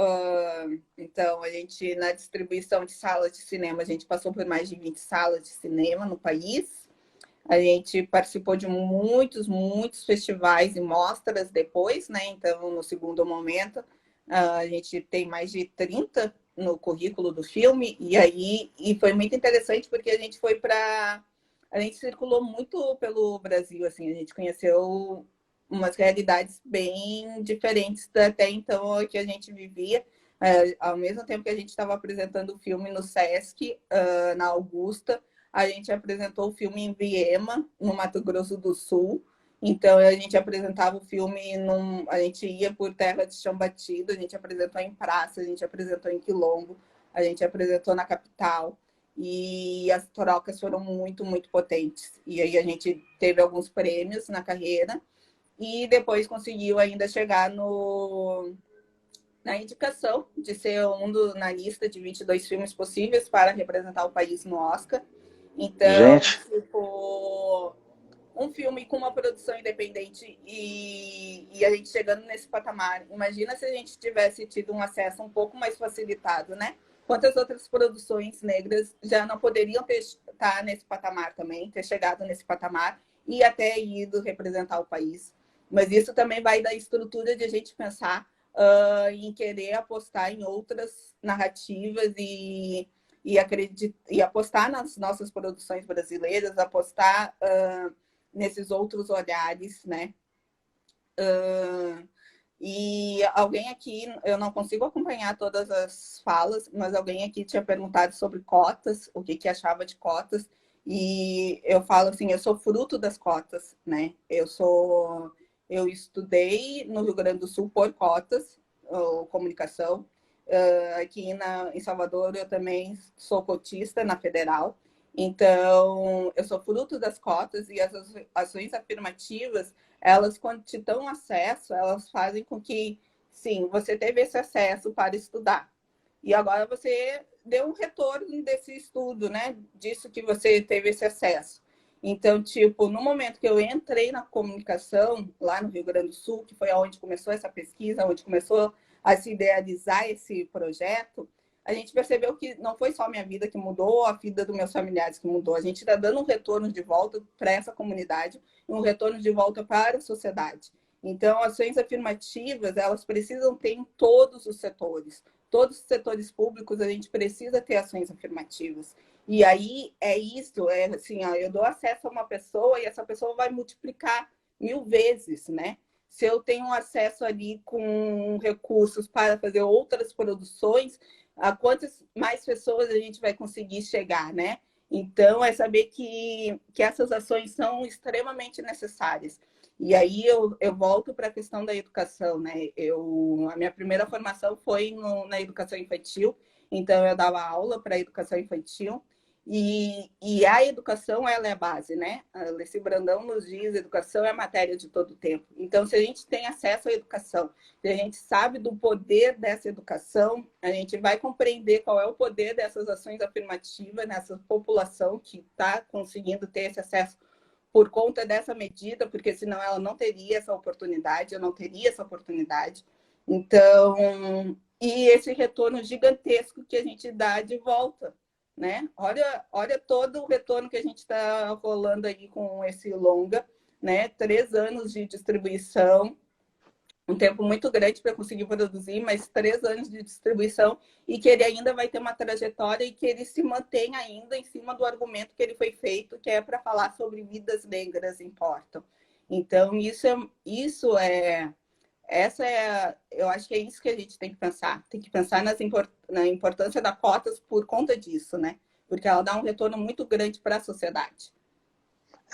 então, a gente, na distribuição de salas de cinema, a gente passou por mais de 20 salas de cinema no país, a gente participou de muitos festivais e mostras depois, né, então, no segundo momento, a gente tem mais de 30 no currículo do filme, e foi muito interessante porque a gente foi para... A gente circulou muito pelo Brasil, assim, a gente conheceu umas realidades bem diferentes até então que a gente vivia. Ao mesmo tempo que a gente estava apresentando o filme no Sesc, na Augusta, a gente apresentou o filme em Viema, no Mato Grosso do Sul. Então, a gente apresentava o filme, a gente ia por terra de chão batido, a gente apresentou em praça, a gente apresentou em quilombo, a gente apresentou na capital. E as trocas foram muito potentes. E aí a gente teve alguns prêmios na carreira e depois conseguiu ainda chegar na indicação de ser na lista de 22 filmes possíveis para representar o país no Oscar. Então, Gente, tipo, um filme com uma produção independente e a gente chegando nesse patamar. Imagina se a gente tivesse tido um acesso um pouco mais facilitado, né? Quantas outras produções negras já não poderiam estar nesse patamar também, ter chegado nesse patamar e até ido representar o país. Mas isso também vai da estrutura de a gente pensar em querer apostar em outras narrativas e apostar nas nossas produções brasileiras, apostar nesses outros olhares, né? E alguém aqui, eu não consigo acompanhar todas as falas, mas alguém aqui tinha perguntado sobre cotas, o que achava de cotas, e eu falo assim, eu sou fruto das cotas, né? Eu estudei no Rio Grande do Sul por cotas, comunicação. Aqui em Salvador eu também sou cotista na Federal. Então, eu sou fruto das cotas e as ações afirmativas, elas, quando te dão acesso, elas fazem com que, sim, você teve esse acesso para estudar. E agora você deu um retorno desse estudo, né? Disso que você teve esse acesso. Então, tipo, no momento que eu entrei na comunicação, lá no Rio Grande do Sul, que foi onde começou essa pesquisa, onde começou a se idealizar esse projeto, a gente percebeu que não foi só a minha vida que mudou, a vida dos meus familiares que mudou. A gente está dando um retorno de volta para essa comunidade, um retorno de volta para a sociedade. Então, ações afirmativas, elas precisam ter em todos os setores. Todos os setores públicos, a gente precisa ter ações afirmativas. E aí, é isso, é assim, ó, eu dou acesso a uma pessoa e essa pessoa vai multiplicar 1000 vezes, né? Se eu tenho acesso ali com recursos para fazer outras produções, a quantas mais pessoas a gente vai conseguir chegar, né? Então, é saber que essas ações são extremamente necessárias. E aí eu volto para a questão da educação, né? A minha primeira formação foi na educação infantil, então eu dava aula para a educação infantil, e a educação, ela é a base, né? A Leci Brandão nos diz, educação é a matéria de todo o tempo. Então, se a gente tem acesso à educação, se a gente sabe do poder dessa educação, a gente vai compreender qual é o poder dessas ações afirmativas nessa população que está conseguindo ter esse acesso por conta dessa medida, porque senão ela não teria essa oportunidade, eu não teria essa oportunidade. Então, e esse retorno gigantesco que a gente dá de volta, né? Olha todo o retorno que a gente está rolando aí com esse longa, né? 3 anos de distribuição, um tempo muito grande para conseguir produzir, mas 3 anos de distribuição, e que ele ainda vai ter uma trajetória e que ele se mantém ainda em cima do argumento que ele foi feito, que é para falar sobre vidas negras importam. Então, eu acho que é isso que a gente tem que pensar. Tem que pensar na importância das cotas por conta disso, né? Porque ela dá um retorno muito grande para a sociedade.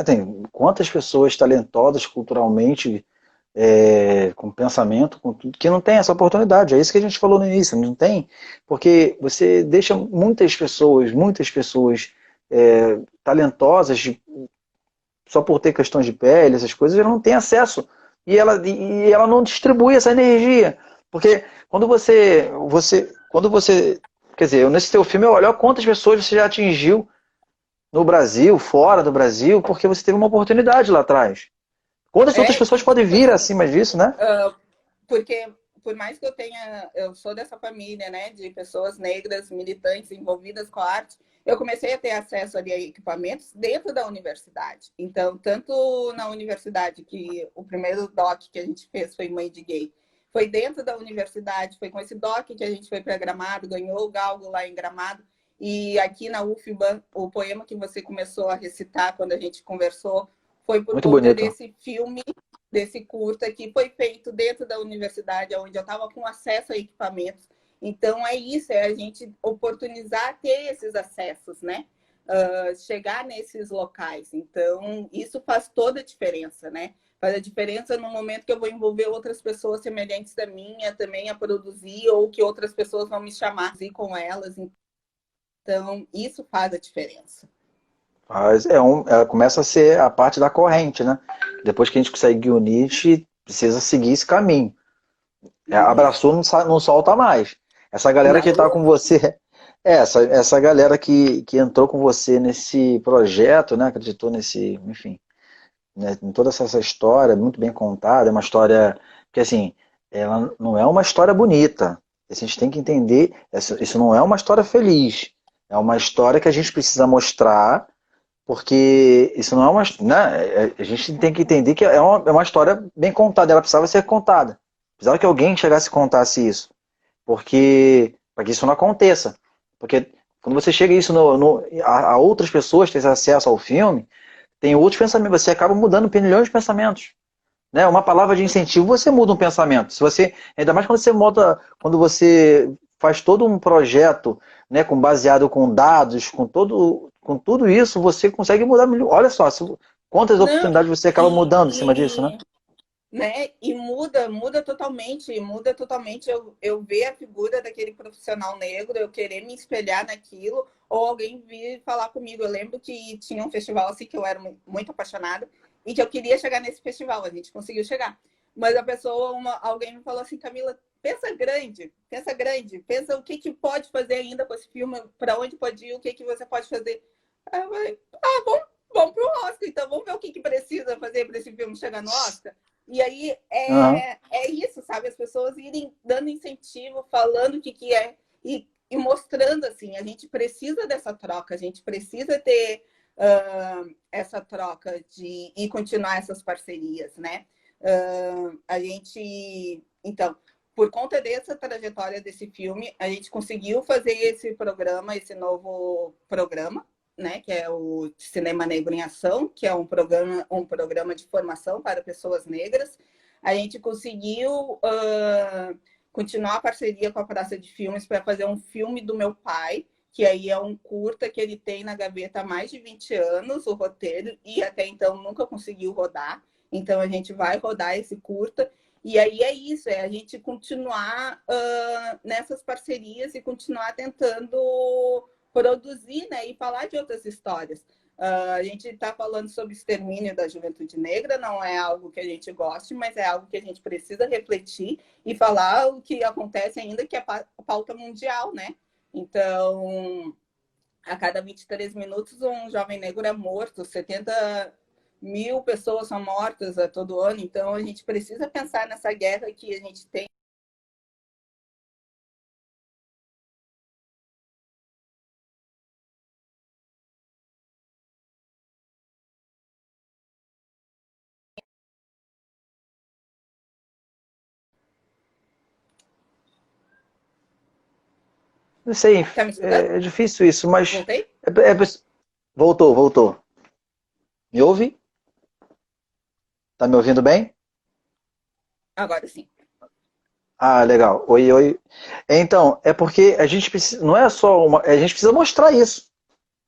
Tem quantas pessoas talentosas culturalmente, com pensamento, com tudo, que não tem essa oportunidade. É isso que a gente falou no início, não tem, porque você deixa muitas pessoas talentosas, só por ter questões de pele, essas coisas, ela não tem acesso. E ela não distribui essa energia. Porque quando você, quer dizer, nesse teu filme, olha quantas pessoas você já atingiu no Brasil, fora do Brasil, porque você teve uma oportunidade lá atrás. Quantas outras pessoas podem vir acima disso, né? Porque por mais que eu sou dessa família, né, de pessoas negras, militantes, envolvidas com a arte, eu comecei a ter acesso ali a equipamentos dentro da universidade. Então, tanto na universidade, que o primeiro doc que a gente fez foi Mãe de Gay, foi dentro da universidade, foi com esse doc que a gente foi para Gramado, ganhou o Galgo lá em Gramado, e aqui na UFBA, o poema que você começou a recitar quando a gente conversou, foi por Muito conta bonito. desse filme, desse curta que foi feito dentro da universidade, onde eu estava com acesso a equipamentos. Então, é isso, é a gente oportunizar ter esses acessos, né? Chegar nesses locais. Então, isso faz toda a diferença, né? Faz a diferença no momento que eu vou envolver outras pessoas semelhantes da minha também a produzir, ou que outras pessoas vão me chamar e com elas. Então, isso faz a diferença. Mas ela começa a ser a parte da corrente, né? Depois que a gente consegue unir, a gente precisa seguir esse caminho. Abraçou, não solta mais. Essa galera que está com você, essa galera que entrou com você nesse projeto, né? Acreditou nesse, enfim, né, em toda essa história, muito bem contada, é uma história que, assim, ela não é uma história bonita. A gente tem que entender, isso não é uma história feliz. É uma história que a gente precisa mostrar, porque isso não é uma, né, a gente tem que entender que é uma história bem contada, ela precisava ser contada. Precisava que alguém chegasse e contasse isso. Porque, para que isso não aconteça. Porque quando você chega isso a outras pessoas terem acesso ao filme, tem outros pensamentos, você acaba mudando milhões de pensamentos. Né? Uma palavra de incentivo, você muda um pensamento. Se você, ainda mais quando você faz todo um projeto, né, baseado com dados, com tudo isso, você consegue mudar milhões. Olha só, quantas oportunidades você acaba mudando em cima disso, né? né? E muda totalmente eu ver a figura daquele profissional negro, eu querer me espelhar naquilo, ou alguém vir falar comigo. Eu lembro que tinha um festival assim que eu era muito apaixonada e que eu queria chegar nesse festival, a gente conseguiu chegar. Mas a pessoa, alguém me falou assim, Camila, pensa grande, pensa o que, que pode fazer ainda com esse filme, para onde pode ir, o que, que você pode fazer. Aí eu falei, vamos para o Oscar, então vamos ver o que, que precisa fazer para esse filme chegar no Oscar. E aí Aham. é isso, sabe? As pessoas irem dando incentivo, falando o que, que é e mostrando assim, a gente precisa dessa troca, a gente precisa ter essa troca e continuar essas parcerias, né? A gente, então, por conta dessa trajetória desse filme, a gente conseguiu fazer esse programa, esse novo programa, né, que é o Cinema Negro em Ação, que é um programa de formação para pessoas negras. A gente conseguiu continuar a parceria com a Praça de Filmes para fazer um filme do meu pai, que aí é um curta que ele tem na gaveta há mais de 20 anos, o roteiro, e até então nunca conseguiu rodar. Então a gente vai rodar esse curta. E aí é isso, é a gente continuar nessas parcerias e continuar tentando produzir, né, e falar de outras histórias. A gente está falando sobre extermínio da juventude negra, não é algo que a gente goste, mas é algo que a gente precisa refletir e falar o que acontece ainda, que é a pauta mundial, né? Então, a cada 23 minutos, um jovem negro é morto, 70.000 pessoas são mortas a todo ano, então a gente precisa pensar nessa guerra que a gente tem. Não sei, Tá me escutando? é difícil isso, mas Voltei? voltou, voltou. Me ouve? Tá me ouvindo bem? Agora sim. Ah, legal. Oi, oi. Então, é porque a gente precisa, não é só uma, a gente precisa mostrar isso.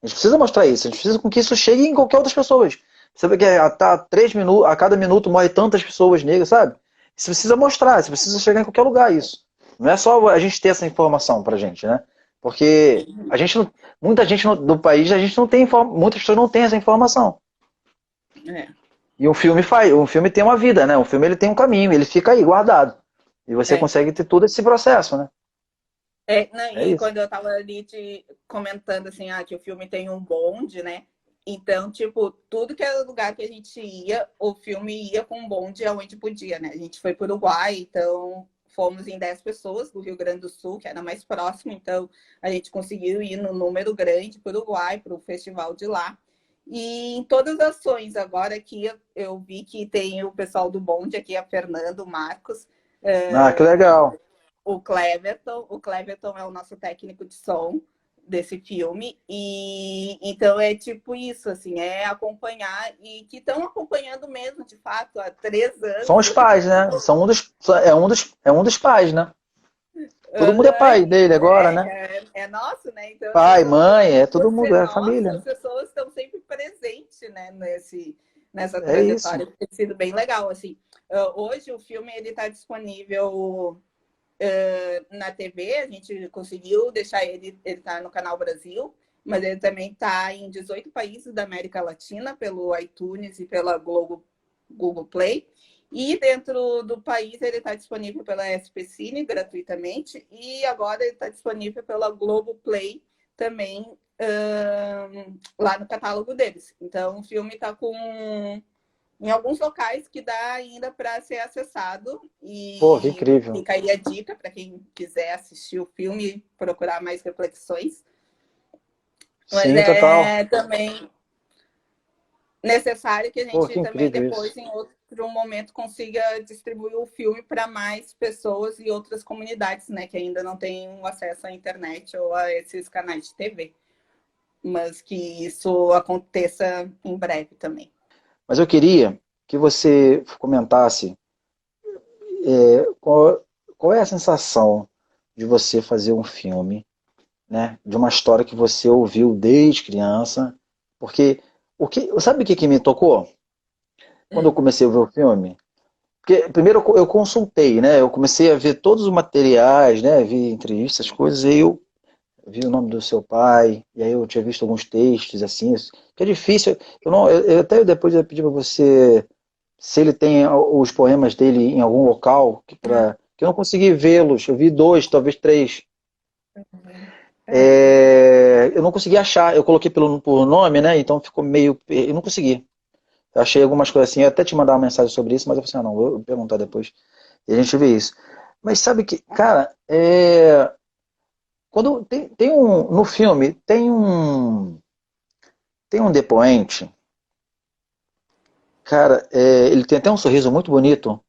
A gente precisa mostrar isso. A gente precisa com que isso chegue em qualquer outras pessoas. Você vê que tá 3 minutos, a cada minuto morre tantas pessoas negras, sabe? Você precisa mostrar, você precisa chegar em qualquer lugar isso. Não é só a gente ter essa informação pra gente, né? Porque a gente não, muita gente do país, a gente não tem muitas pessoas não têm essa informação. É. E um filme tem uma vida, né? Um filme ele tem um caminho, ele fica aí guardado. E você É. consegue ter todo esse processo, né? Né, É e isso. quando eu tava ali te comentando assim, que o filme tem um bonde, né? Então, tipo, tudo que era lugar que a gente ia, o filme ia com um bonde aonde podia, né? A gente foi para o Uruguai, então fomos em 10 pessoas do Rio Grande do Sul, que era mais próximo, então a gente conseguiu ir no número grande para o Uruguai, para o festival de lá. E em todas as ações, agora aqui eu vi que tem o pessoal do bonde aqui, a Fernanda, o Marcos, Ah, que legal. o Cleverton é o nosso técnico de som desse filme, e então é tipo isso, assim, é acompanhar, e que estão acompanhando mesmo, de fato, há 3 anos. São os pais, né? É um dos pais, né? Todo mundo é pai dele agora, né? É nosso, né? Então, Pai, mãe, é por todo mundo, ser é nosso, família, as né? pessoas estão sempre presentes, né, nessa É isso. trajetória. Tem sido bem legal, assim. Hoje o filme ele está disponível na TV, a gente conseguiu deixar ele tá no Canal Brasil, mas ele também está em 18 países da América Latina, pelo iTunes e pela Google Play. E dentro do país ele está disponível pela SP Cine gratuitamente, e agora ele está disponível pela Globoplay também, lá no catálogo deles. Então o filme está em alguns locais que dá ainda para ser acessado, Pô, que e incrível. fica aí a dica para quem quiser assistir o filme e procurar mais reflexões. Mas Sim, total. é também necessário que a Pô, gente que também incrível isso. depois, em outro momento, consiga distribuir o filme para mais pessoas e outras comunidades, né, que ainda não têm acesso à internet ou a esses canais de TV. Mas que isso aconteça em breve também. Mas eu queria que você comentasse qual é a sensação de você fazer um filme, né, de uma história que você ouviu desde criança, porque sabe o que me tocou quando eu comecei a ver o filme? Porque primeiro eu consultei, né? Eu comecei a ver todos os materiais, né? Vi entrevistas, coisas, e eu vi o nome do seu pai, e aí eu tinha visto alguns textos, assim, que é difícil. Eu não, até depois eu pedi para você se ele tem os poemas dele em algum local, Ah, que eu não consegui vê-los. Eu vi dois, talvez três. é, Eu não consegui achar. Eu coloquei por nome, né? Então ficou meio. Eu não consegui. Eu achei algumas coisas assim. Eu até te mandar uma mensagem sobre isso, mas eu falei assim, ah, não, vou perguntar depois. E a gente vê isso. Mas sabe que, cara, quando tem um. No filme, tem um depoente, cara, ele tem até um sorriso muito bonito.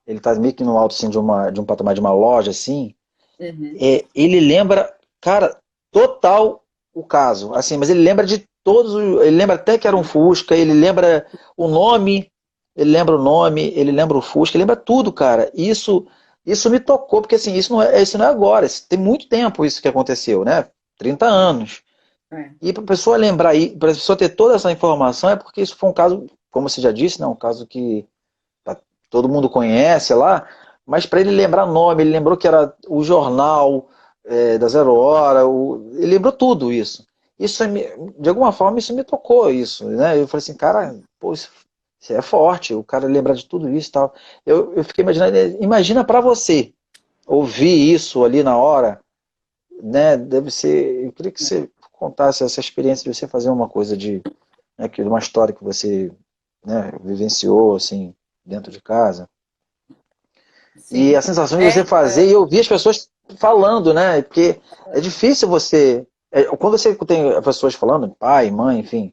Ele tá meio que no alto assim, de um patamar de uma loja, assim. uhum, Ele lembra, cara, total o caso. Assim, mas ele lembra de todos. Ele lembra até que era um Fusca, ele lembra o nome, ele lembra o nome, ele lembra o Fusca, ele lembra tudo, cara. E isso me tocou, porque assim, isso não é agora, tem muito tempo isso que aconteceu, né? 30 anos. é, E para a pessoa lembrar, para a pessoa ter toda essa informação, é porque isso foi um caso, como você já disse, né, um caso que todo mundo conhece lá, mas para ele lembrar nome, ele lembrou que era o jornal da Zero Hora, ele lembrou tudo isso. De alguma forma, isso me tocou, isso, né? Eu falei assim, cara, pô, isso é forte, o cara lembrar de tudo isso e tal. Eu fiquei imaginando, imagina para você ouvir isso ali na hora, né? Deve ser, eu queria que você contasse essa experiência de você fazer uma coisa né, uma história que você, né, vivenciou, assim, dentro de casa. E sim. a sensação de É, você fazer e ouvir as pessoas falando, né? Porque é difícil você. Quando você tem pessoas falando, pai, mãe, enfim,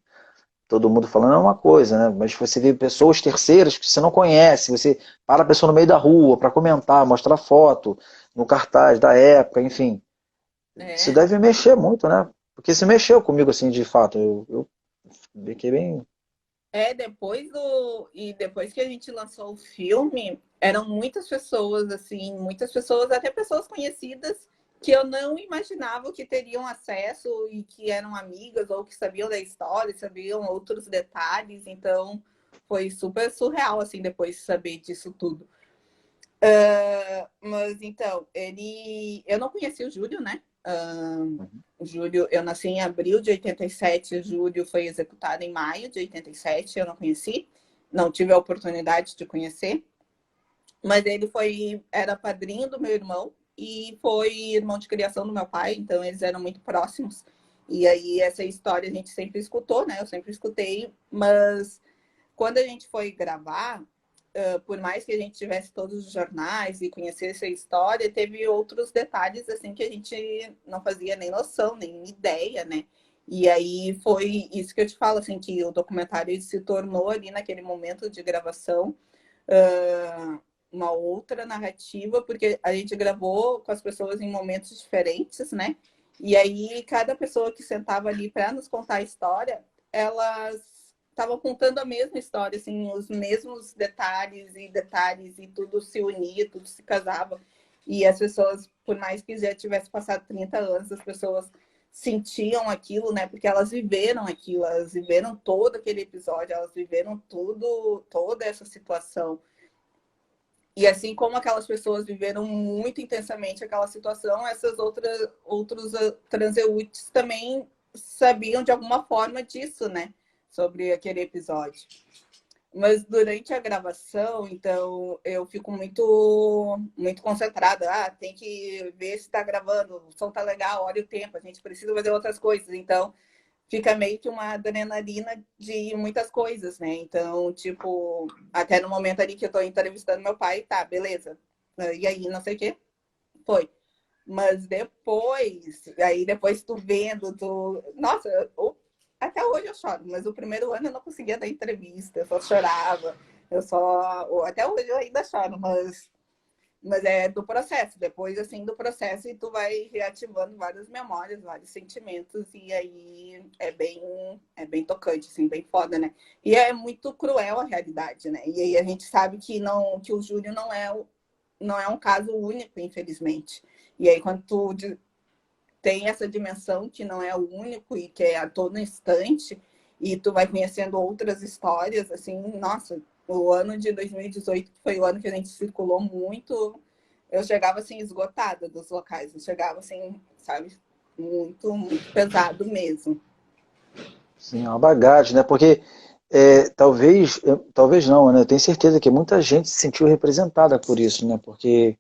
todo mundo falando é uma coisa, né? Mas você vê pessoas terceiras que você não conhece, você para a pessoa no meio da rua para comentar, mostrar foto no cartaz da época, enfim. Isso é, deve mexer muito, né? Porque se mexeu comigo assim, de fato. Eu fiquei bem. depois que a gente lançou o filme, eram muitas pessoas, assim, muitas pessoas, até pessoas conhecidas, que eu não imaginava que teriam acesso e que eram amigas ou que sabiam da história, sabiam outros detalhes, então foi super surreal, assim, depois de saber disso tudo. Mas então, eu não conheci o Júlio, né? O Júlio, eu nasci em abril de 87, o Júlio foi executado em maio de 87, eu não conheci, não tive a oportunidade de conhecer, mas era padrinho do meu irmão e foi irmão de criação do meu pai, então eles eram muito próximos. E aí essa história a gente sempre escutou, né? Eu sempre escutei, mas quando a gente foi gravar, por mais que a gente tivesse todos os jornais e conhecesse a história, teve outros detalhes assim que a gente não fazia nem noção, nem ideia, né? E aí foi isso que eu te falo, assim, que o documentário se tornou ali naquele momento de gravação uma outra narrativa, porque a gente gravou com as pessoas em momentos diferentes, né? E aí cada pessoa que sentava ali para nos contar a história, elas estavam contando a mesma história, assim, os mesmos detalhes e tudo se unia, tudo se casava. E as pessoas, por mais que já tivesse passado 30 anos, as pessoas sentiam aquilo, né? Porque elas viveram aquilo, elas viveram todo aquele episódio, elas viveram toda essa situação. E assim como aquelas pessoas viveram muito intensamente aquela situação, outros transeuntes também sabiam de alguma forma disso, né? Sobre aquele episódio. Mas durante a gravação, então, eu fico muito concentrada. Ah, tem que ver se está gravando, o som tá legal, olha o tempo, a gente precisa fazer outras coisas. Então, fica meio que uma adrenalina de muitas coisas, né? Então, tipo, até no momento ali que eu tô entrevistando meu pai, tá, beleza. E aí, não sei o quê, foi. Mas depois tu vendo, Nossa, até hoje eu choro, mas o primeiro ano eu não conseguia dar entrevista, eu só chorava, Até hoje eu ainda choro, mas é do processo, depois assim do processo e tu vai reativando várias memórias, vários sentimentos e aí é bem tocante, assim, bem foda, né? E é muito cruel a realidade, né? E aí a gente sabe que o Júlio não é um caso único, infelizmente. E aí quando tu tem essa dimensão que não é o único e que é a todo instante e tu vai conhecendo outras histórias, assim, nossa, O ano de 2018, que foi o ano que a gente circulou muito, eu chegava assim esgotada dos locais. Eu chegava assim, sabe, muito, muito pesado mesmo. Sim, é uma bagagem, né? Porque talvez não, né? Eu tenho certeza que muita gente se sentiu representada por isso, né? Porque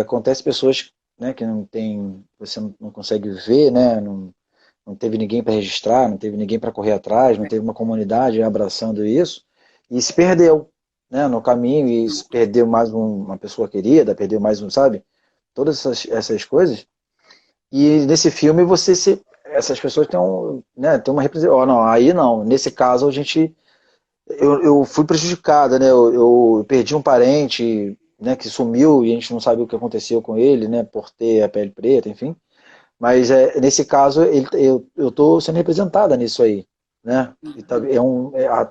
acontece pessoas, né, que não tem, você não consegue ver, né? Não teve ninguém para registrar, não teve ninguém para correr atrás, não teve uma comunidade abraçando isso e se perdeu, né? No caminho e se perdeu mais uma pessoa querida, perdeu mais um, sabe? Todas essas coisas. E nesse filme essas pessoas têm né, têm uma representação. Oh, não, aí não. Nesse caso eu fui prejudicada, né? Eu perdi um parente, né, que sumiu e a gente não sabe o que aconteceu com ele, né, por ter a pele preta, enfim. Mas nesse caso eu estou sendo representada nisso aí, né? E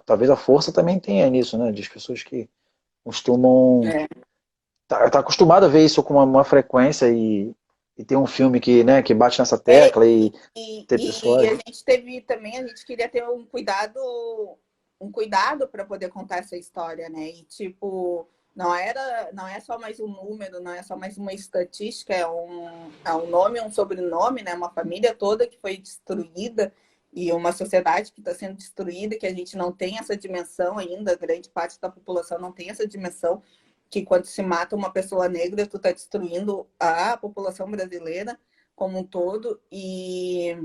talvez a força também tenha nisso, né? De pessoas que costumam É. tá acostumado a ver isso com uma frequência e ter um filme que bate nessa É, tecla e ter e a pessoas. gente teve também, a gente queria ter um cuidado para poder contar essa história, né? E tipo, não é só mais um número, não é só mais uma estatística, é um nome, um sobrenome, né? Uma família toda que foi destruída e uma sociedade que está sendo destruída, que a gente não tem essa dimensão ainda, grande parte da população não tem essa dimensão, que quando se mata uma pessoa negra, tu está destruindo a população brasileira como um todo. E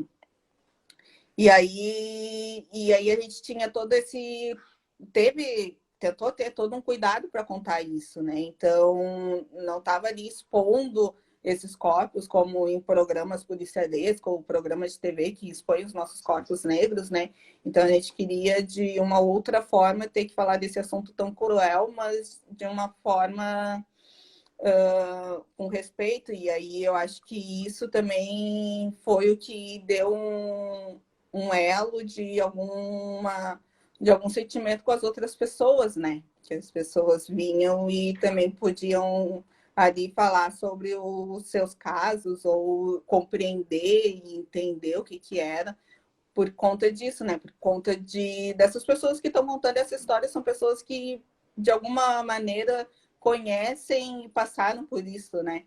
aí a gente tinha todo esse. Tentou ter todo um cuidado para contar isso, né? Então, não estava ali expondo esses corpos como em programas policialescos ou programas de TV que expõem os nossos corpos negros, né? Então, a gente queria, de uma outra forma, ter que falar desse assunto tão cruel, mas de uma forma com respeito, e aí eu acho que isso também foi o que deu um elo de algum sentimento com as outras pessoas, né? Que as pessoas vinham e também podiam ali falar sobre os seus casos ou compreender e entender o que era por conta disso, né? Por conta dessas pessoas que estão montando essa história, são pessoas que, de alguma maneira, conhecem e passaram por isso, né?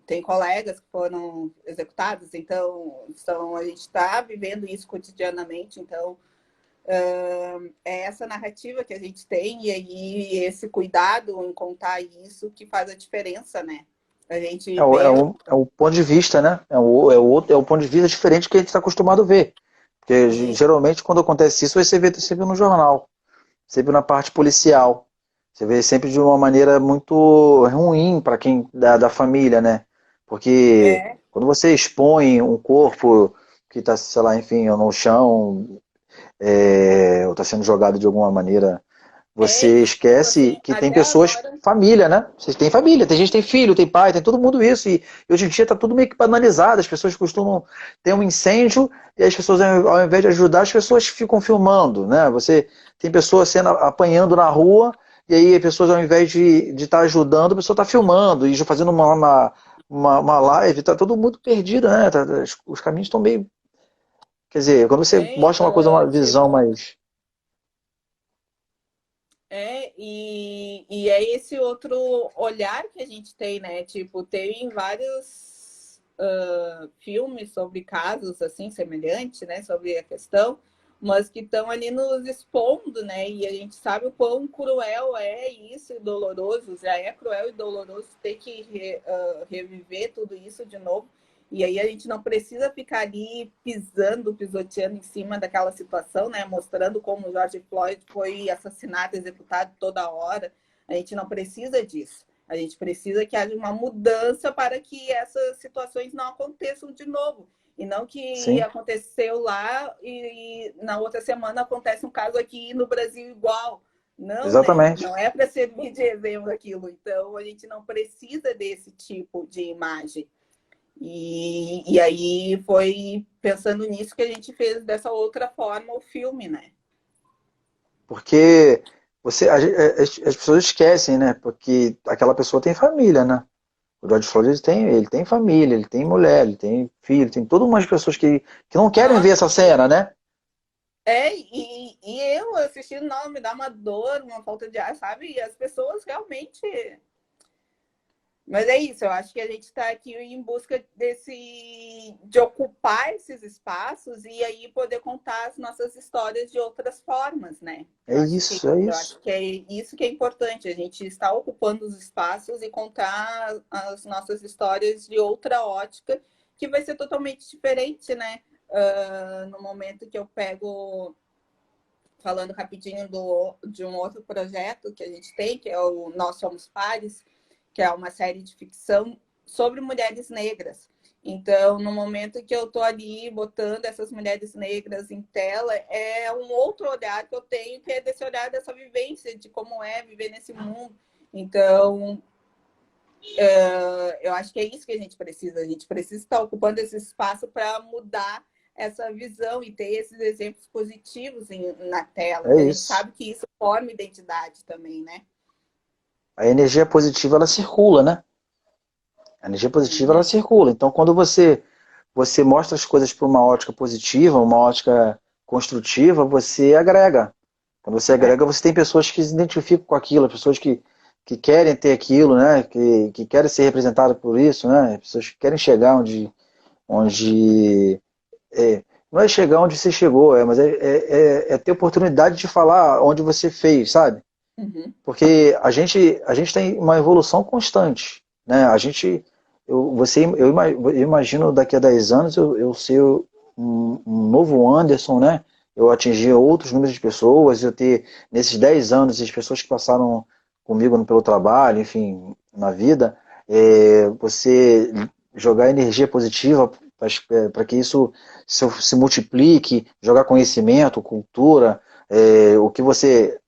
Tem colegas que foram executados, então a gente está vivendo isso cotidianamente, então é essa narrativa que a gente tem e aí esse cuidado em contar isso que faz a diferença, né? A gente vê. É o ponto de vista, né? É o ponto de vista diferente que a gente está acostumado a ver. Porque geralmente quando acontece isso, você vê sempre no jornal, sempre na parte policial. Você vê sempre de uma maneira muito ruim para quem da família, né? Porque É, quando você expõe um corpo que está, sei lá, enfim, no chão, ou está sendo jogado de alguma maneira, você e tipo esquece assim, que tem até pessoas, agora. família, né? Vocês têm família, tem gente que tem filho, tem pai, tem todo mundo isso. E hoje em dia está tudo meio que banalizado. As pessoas costumam ter um incêndio e as pessoas, ao invés de ajudar, as pessoas ficam filmando, né? Você tem pessoas apanhando na rua e aí as pessoas, ao invés de estar ajudando, a pessoa está filmando e já fazendo uma live. Está todo mundo perdido, né? Os caminhos estão meio. Quer dizer, quando você mostra uma coisa, uma visão Tipo, mais. e é esse outro olhar que a gente tem, né? Tipo, tem vários filmes sobre casos assim semelhantes, né? Sobre a questão, mas que estão ali nos expondo, né? E a gente sabe o quão cruel é isso e doloroso, já é cruel e doloroso ter que reviver tudo isso de novo. E aí a gente não precisa ficar ali pisando, pisoteando em cima daquela situação, né? Mostrando como o George Floyd foi assassinado, executado toda hora. A gente não precisa disso. A gente precisa que haja uma mudança para que essas situações não aconteçam de novo. E não que Sim, aconteceu lá e na outra semana acontece um caso aqui no Brasil igual. Não, né? exatamente. Não é para servir de exemplo aquilo. Então, a gente não precisa desse tipo de imagem. E aí foi pensando nisso que a gente fez dessa outra forma o filme, né? Porque as pessoas esquecem, né? Porque aquela pessoa tem família, né? O George Floyd ele tem família, ele tem mulher, ele tem filho, tem todas umas pessoas que não querem ver Nossa, essa cena, né? E eu assistindo, não, me dá uma dor, uma falta de ar, sabe? E as pessoas realmente. Mas é isso, eu acho que a gente está aqui em busca de ocupar esses espaços e aí poder contar as nossas histórias de outras formas, né? É isso, é Eu isso. acho que é isso que é importante, a gente está ocupando os espaços e contar as nossas histórias de outra ótica, que vai ser totalmente diferente, né? No momento que eu pego, falando rapidinho de um outro projeto que a gente tem, que é o Nós Somos Pares, que é uma série de ficção sobre mulheres negras. Então, no momento que eu estou ali botando essas mulheres negras em tela, é um outro olhar que eu tenho, que é desse olhar dessa vivência, de como é viver nesse mundo. Então, eu acho que é isso que a gente precisa. A gente precisa estar ocupando esse espaço para mudar essa visão e ter esses exemplos positivos na tela, É que a gente isso. sabe que isso forma identidade também, né? A energia positiva, ela circula, né? A energia positiva, ela Uhum. circula. Então, quando você mostra as coisas por uma ótica positiva, uma ótica construtiva, você agrega. Quando você É. agrega, você tem pessoas que se identificam com aquilo, pessoas que querem ter aquilo, né? Que querem ser representadas por isso, né? Pessoas que querem chegar onde não é chegar onde você chegou, mas é ter oportunidade de falar onde você fez, sabe? Uhum. Porque a gente tem uma evolução constante, né? Eu imagino daqui a 10 anos eu ser um novo Anderson, né? Eu atingir outros números de pessoas, eu ter, nesses 10 anos, as pessoas que passaram comigo pelo trabalho, enfim, na vida, você jogar energia positiva para que isso se multiplique, jogar conhecimento, cultura, o que você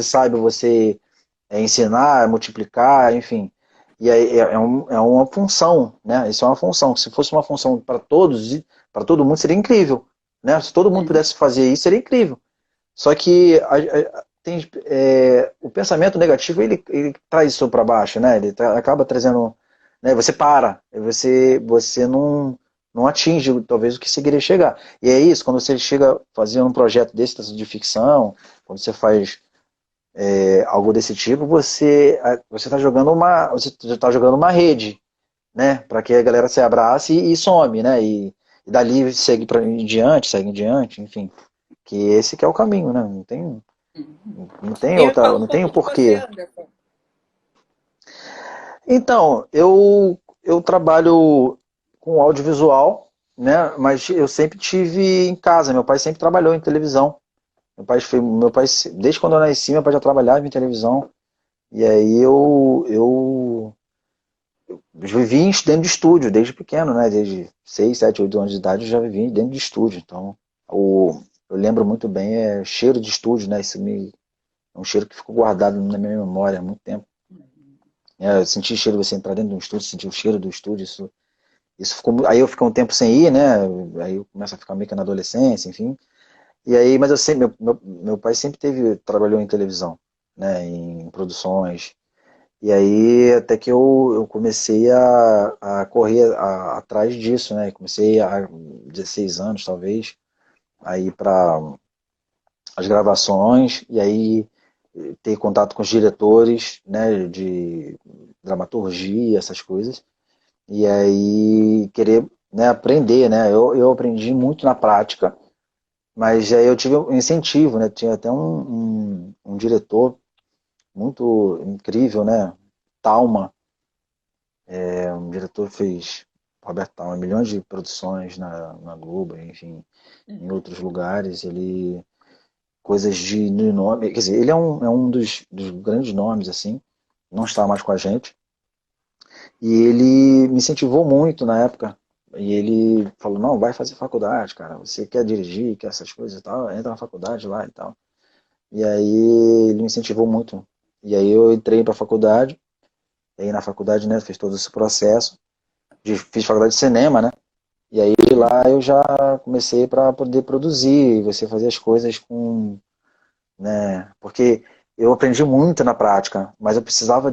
sabe, você ensinar, multiplicar, enfim. E aí é uma função, né? Isso é uma função. Se fosse uma função para todos, para todo mundo, seria incrível. Né? Se todo mundo Uhum. pudesse fazer isso, seria incrível. Só que o pensamento negativo, ele traz isso para baixo, né? Ele acaba trazendo. Né? Você para, você não atinge talvez o que você queria chegar. E é isso, quando você chega fazendo um projeto desse de ficção, quando você faz algo desse tipo, você está jogando uma rede, né, para que a galera se abrace e some, né, e dali segue em diante, enfim, que esse que é o caminho, né, Uhum. não tem E me outra, fala um não tem o pouco de você, porquê. Anderson. Então, eu trabalho com audiovisual, né, mas eu sempre tive em casa, meu pai sempre trabalhou em televisão. Meu pai, desde quando eu nasci, meu pai já trabalhava em televisão. E aí eu vivi dentro de estúdio desde pequeno, né? Desde 6 7 8 anos de idade eu já vivi dentro de estúdio. Então, eu lembro muito bem, cheiro de estúdio, né? É um cheiro que ficou guardado na minha memória há muito tempo. Eu senti o cheiro de você entrar dentro de um estúdio, sentir o cheiro do estúdio, isso ficou, aí eu fiquei um tempo sem ir, né? Aí eu começo a ficar meio que na adolescência, enfim. E aí, mas eu sempre, meu pai sempre trabalhou em televisão, né? Em produções. E aí até que eu comecei a correr atrás disso, né? Comecei há 16 anos, talvez, a ir para as gravações e aí ter contato com os diretores, né? De dramaturgia, essas coisas. E aí querer, né, aprender, né? Eu aprendi muito na prática, mas aí eu tive um incentivo, né? Tinha até um diretor muito incrível, né? Talma. Um diretor fez, Roberto Tauer, milhões de produções na Globo, enfim, em Uhum. outros lugares. Ele, coisas de nome, quer dizer, ele é um dos grandes nomes, assim, não está mais com a gente. E ele me incentivou muito na época. E ele falou, não, vai fazer faculdade, cara. Você quer dirigir, quer essas coisas e tal, entra na faculdade lá e tal. E aí ele me incentivou muito. E aí eu entrei para a faculdade, e aí na faculdade, né, fiz todo esse processo. Fiz faculdade de cinema, né? E aí lá Uhum. eu já comecei para poder produzir, você fazer as coisas com, né? Porque eu aprendi muito na prática, mas eu precisava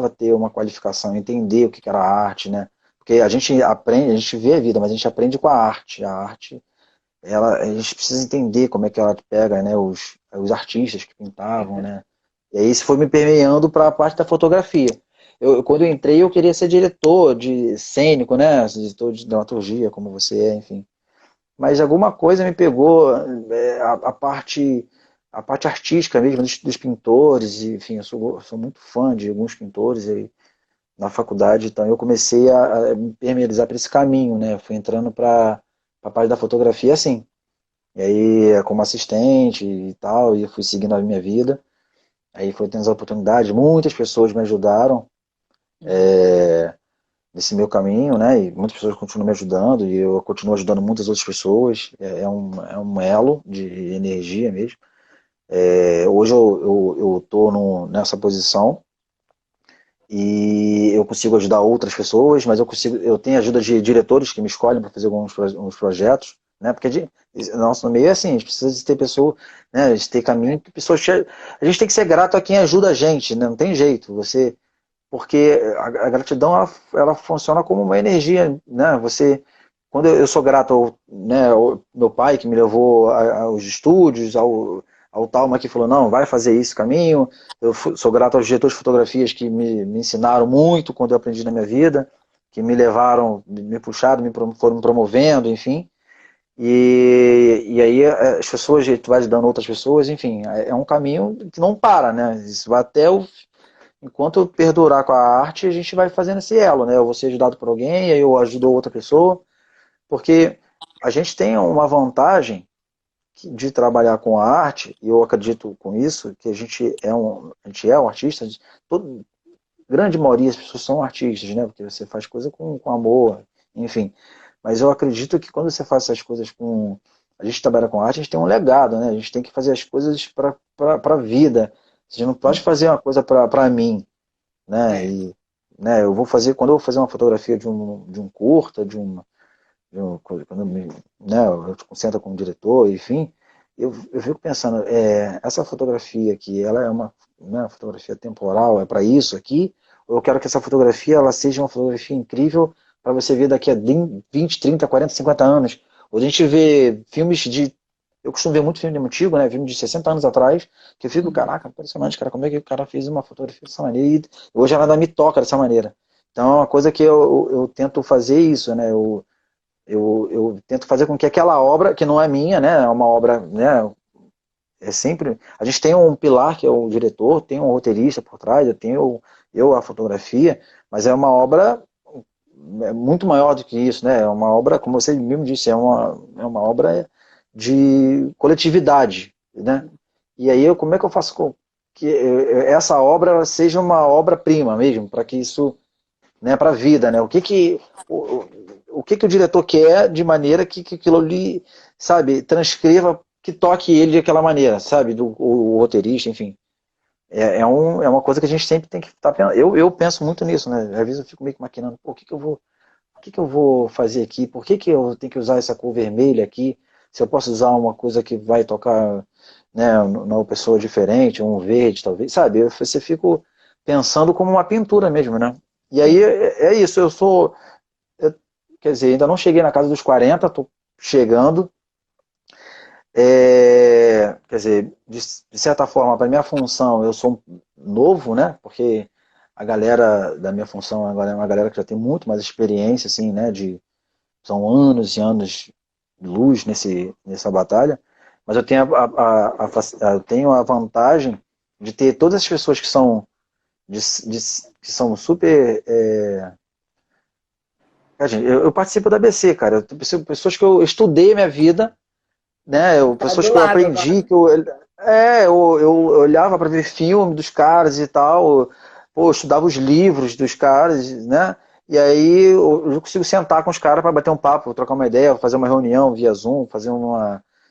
ter uma qualificação, entender o que era arte, né? Porque a gente aprende, a gente vê a vida, mas a gente aprende com a arte. A arte a gente precisa entender como é que ela pega, né, os artistas que pintavam, né? E aí isso foi me permeando para a parte da fotografia. Quando eu entrei, eu queria ser diretor de cênico, né? Diretor de dramaturgia, como você é, enfim. Mas alguma coisa me pegou, a parte artística mesmo, dos pintores, e, enfim, sou muito fã de alguns pintores aí na faculdade, então eu comecei a me permeabilizar para esse caminho, né? Fui entrando para a parte da fotografia assim. E aí, como assistente e tal, e eu fui seguindo a minha vida. Aí foi tendo as oportunidades, muitas pessoas me ajudaram nesse meu caminho, né? E muitas pessoas continuam me ajudando e eu continuo ajudando muitas outras pessoas. É um elo de energia mesmo. Hoje eu tô nessa posição e eu consigo ajudar outras pessoas, mas eu tenho ajuda de diretores que me escolhem para fazer alguns projetos, né? Porque nosso meio é assim, a gente precisa de ter pessoa, né? De ter caminho que pessoas, a gente tem que ser grato a quem ajuda a gente, né? Não tem jeito. Porque a gratidão ela funciona como uma energia, né? Quando eu sou grato ao meu pai que me levou aos estúdios, ao Talma que falou não, vai fazer esse caminho. Sou grato aos diretores de fotografias que me ensinaram muito quando eu aprendi na minha vida, que me levaram, me puxaram, foram me promovendo, enfim. E aí as pessoas, tu vai ajudando outras pessoas, enfim, é um caminho que não para, né? Isso vai até enquanto eu perdurar com a arte, a gente vai fazendo esse elo, né? Eu vou ser ajudado por alguém, aí eu ajudo outra pessoa, porque a gente tem uma vantagem de trabalhar com a arte, e eu acredito com isso, que a gente é um artista, grande maioria das pessoas são artistas, né? Porque você faz coisa com amor, enfim. Mas eu acredito que quando você faz essas coisas com. A gente trabalha com arte, a gente tem um legado, né? A gente tem que fazer as coisas para a vida. A gente não pode fazer uma coisa para mim, né? É. Né, quando eu vou fazer uma fotografia de um curta, quando né, eu sento com o diretor, enfim, eu fico pensando, essa fotografia aqui, ela é uma fotografia temporal, é para isso aqui, ou eu quero que essa fotografia ela seja uma fotografia incrível para você ver daqui a 20, 30, 40, 50 anos. Ou a gente vê filmes de. Eu costumo ver muito filme antigo, né? Filme de 60 anos atrás, que eu fico, caraca, impressionante, cara, como é que o cara fez uma fotografia dessa maneira? E hoje ela ainda me toca dessa maneira. Então é uma coisa que eu tento fazer isso, né? Eu tento fazer com que aquela obra, que não é minha, né? É uma obra, né? É sempre. A gente tem um pilar que é o diretor, tem um roteirista por trás, eu a fotografia, mas é uma obra muito maior do que isso, né? É uma obra, como você mesmo disse, é uma obra de coletividade, né? E aí, como é que eu faço com que essa obra seja uma obra-prima mesmo, para que isso, né, para a vida, né? O que que o diretor quer de maneira que aquilo ali, sabe, transcreva, que toque ele de aquela maneira, sabe, o roteirista, enfim. É uma coisa que a gente sempre tem que estar pensando. Eu penso muito nisso, né? Às vezes eu fico meio que maquinando, pô, o que que eu vou fazer aqui? Por que eu tenho que usar essa cor vermelha aqui? Se eu posso usar uma coisa que vai tocar, né, numa pessoa diferente, um verde, talvez, sabe? Você fica pensando como uma pintura mesmo, né? E aí Sim. é isso, eu- quer dizer, ainda não cheguei na casa dos 40, estou chegando. Quer dizer, de certa forma, para minha função, eu sou um novo, né? Porque a galera da minha função agora é uma galera que já tem muito mais experiência, assim, né? São anos e anos de luz nessa batalha. Mas eu tenho eu tenho a vantagem de ter todas as pessoas que são, que são super. Eu participo da ABC, cara. Pessoas que eu estudei minha vida, né? Tá Pessoas do que eu lado aprendi, agora. eu olhava para ver filme dos caras e tal, pô, eu estudava os livros dos caras, né? E aí eu consigo sentar com os caras para bater um papo, trocar uma ideia, fazer uma reunião via Zoom,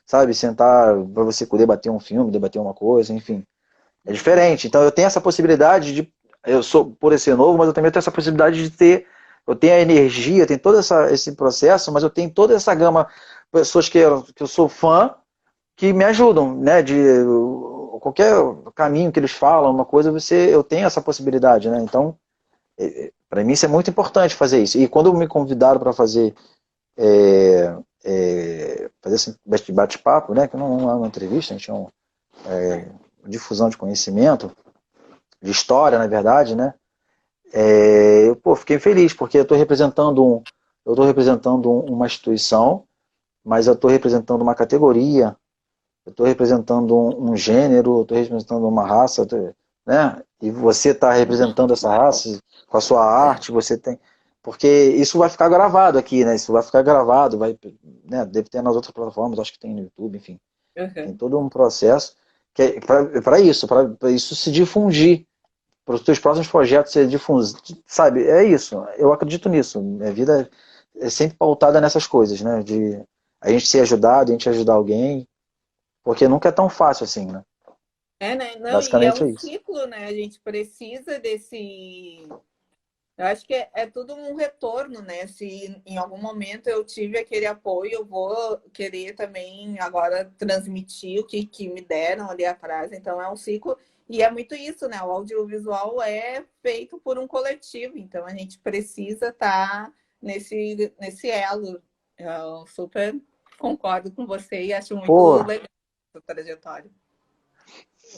sabe, sentar para você poder debater um filme, debater uma coisa, enfim. É diferente. Então eu tenho essa possibilidade eu sou por ser novo, mas eu também tenho essa possibilidade eu tenho a energia, eu tenho todo esse processo, mas eu tenho toda essa gama pessoas que eu sou fã que me ajudam, né? De qualquer caminho que eles falam, uma coisa, eu tenho essa possibilidade, né? Então, para mim isso é muito importante fazer isso. E quando me convidaram para fazer fazer esse bate-papo, né? Que não é uma entrevista, a gente é uma difusão de conhecimento, de história, na verdade, né? Eu, pô, fiquei feliz, porque eu estou representando uma instituição, mas eu estou representando uma categoria, eu estou representando um gênero, eu estou representando uma raça, né? E você está representando essa raça com a sua arte, você tem. Porque isso vai ficar gravado aqui, né? Isso vai ficar gravado, vai, né? Deve ter nas outras plataformas, acho que tem no YouTube, enfim. Tem Uhum. todo um processo que é para isso, para isso se difundir, para os teus próximos projetos ser difundidos, sabe? É isso, eu acredito nisso. Minha vida é sempre pautada nessas coisas, né? De a gente ser ajudado, a gente ajudar alguém, porque nunca é tão fácil assim, né? Né? Não, e é Basicamente um é isso. ciclo, né? A gente precisa desse. Eu acho que é tudo um retorno, né? Se em algum momento eu tive aquele apoio, eu vou querer também agora transmitir o que me deram ali atrás. Então é um ciclo, e é muito isso, né? O audiovisual é feito por um coletivo, então a gente precisa estar nesse elo. Eu super concordo com você e acho muito Pô, legal essa trajetória.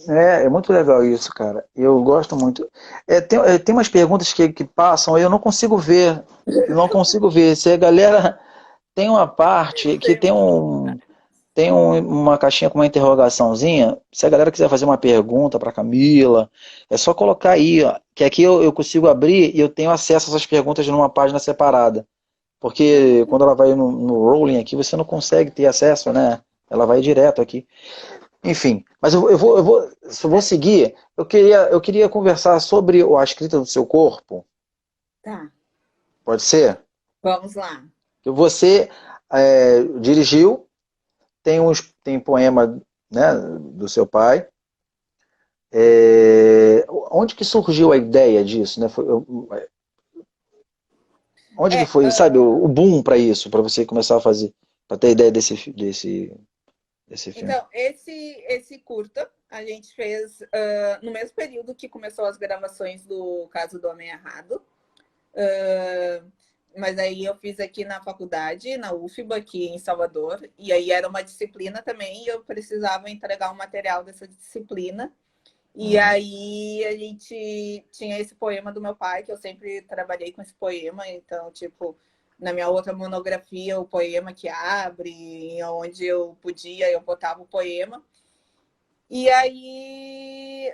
é muito legal isso, cara. Eu gosto muito. Tem umas perguntas que passam, eu não consigo ver. Eu não consigo ver. Se a galera tem uma parte que Sem problema. uma caixinha com uma interrogaçãozinha. Se a galera quiser fazer uma pergunta para Camila, é só colocar aí, ó, que aqui eu consigo abrir e eu tenho acesso a essas perguntas numa página separada. Porque quando ela vai no rolling aqui, você não consegue ter acesso, né? Ela vai direto aqui. Enfim, mas se eu vou seguir, eu queria conversar sobre a escrita do seu corpo. Tá, Pode ser? vamos lá. Que você dirigiu, tem poema, né, do seu pai. Onde que surgiu a ideia disso, né? Onde que É, foi, sabe, o boom para isso, para você começar a fazer, para ter ideia desse filme? então, esse curta a gente fez no mesmo período que começou as gravações do Caso do Homem Errado. Mas aí eu fiz aqui na faculdade, na UFBA, aqui em Salvador, e aí era uma disciplina também, e eu precisava entregar um material dessa disciplina. E Uhum. aí a gente tinha esse poema do meu pai, que eu sempre trabalhei com esse poema, então, tipo, na minha outra monografia, o poema que abre, onde eu podia, eu botava o poema. E aí,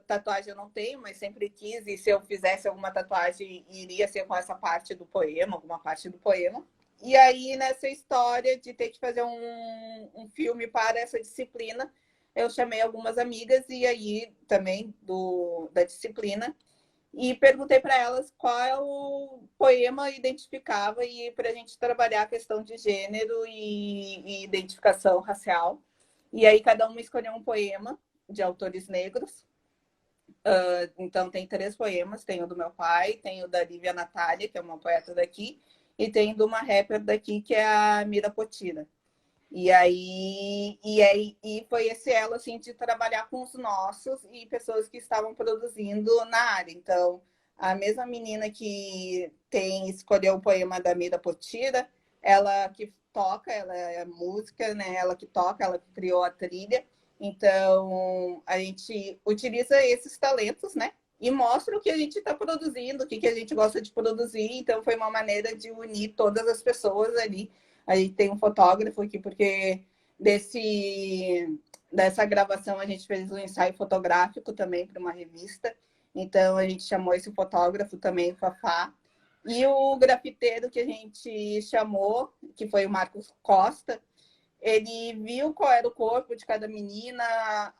tatuagem eu não tenho, mas sempre quis, e se eu fizesse alguma tatuagem, iria ser com essa parte do poema, alguma parte do poema. E aí, nessa história de ter que fazer um filme para essa disciplina, eu chamei algumas amigas, e aí também da disciplina, e perguntei para elas qual poema identificava, e para a gente trabalhar a questão de gênero e identificação racial. E aí cada uma escolheu um poema de autores negros. Então tem 3 poemas, tem o do meu pai, tem o da Lívia Natália, que é uma poeta daqui, e tem de uma rapper daqui, que é a Mira Potira. E foi esse elo assim de trabalhar com os nossos e pessoas que estavam produzindo na área. Então, a mesma menina que escolheu o poema da Mira Potira, ela que toca, ela é música, né? Ela que toca, ela que criou a trilha. Então, a gente utiliza esses talentos, né? E mostra o que a gente está produzindo, o que a gente gosta de produzir. Então, foi uma maneira de unir todas as pessoas ali. A gente tem um fotógrafo aqui, porque dessa gravação a gente fez um ensaio fotográfico também para uma revista. Então, a gente chamou esse fotógrafo também, o Fafá. E o grafiteiro que a gente chamou, que foi o Marcos Costa, ele viu qual era o corpo de cada menina,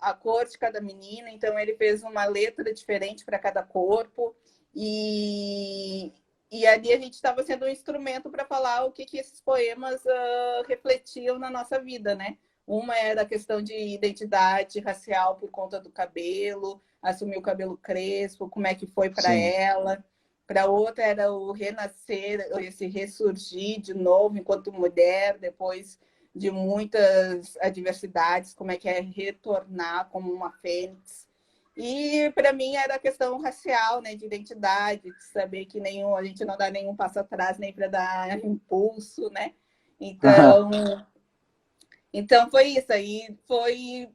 a cor de cada menina, então ele fez uma letra diferente para cada corpo. E ali a gente estava sendo um instrumento para falar o que esses poemas refletiam na nossa vida, né? Uma era a questão de identidade racial por conta do cabelo, assumir o cabelo crespo, como é que foi para Sim. ela. Para outra era o renascer, esse ressurgir de novo enquanto mulher, depois de muitas adversidades, como é que é retornar como uma fênix. E para mim era a questão racial, né, de identidade, de saber que a gente não dá nenhum passo atrás nem para dar impulso, né? Então, Então foi isso aí, foi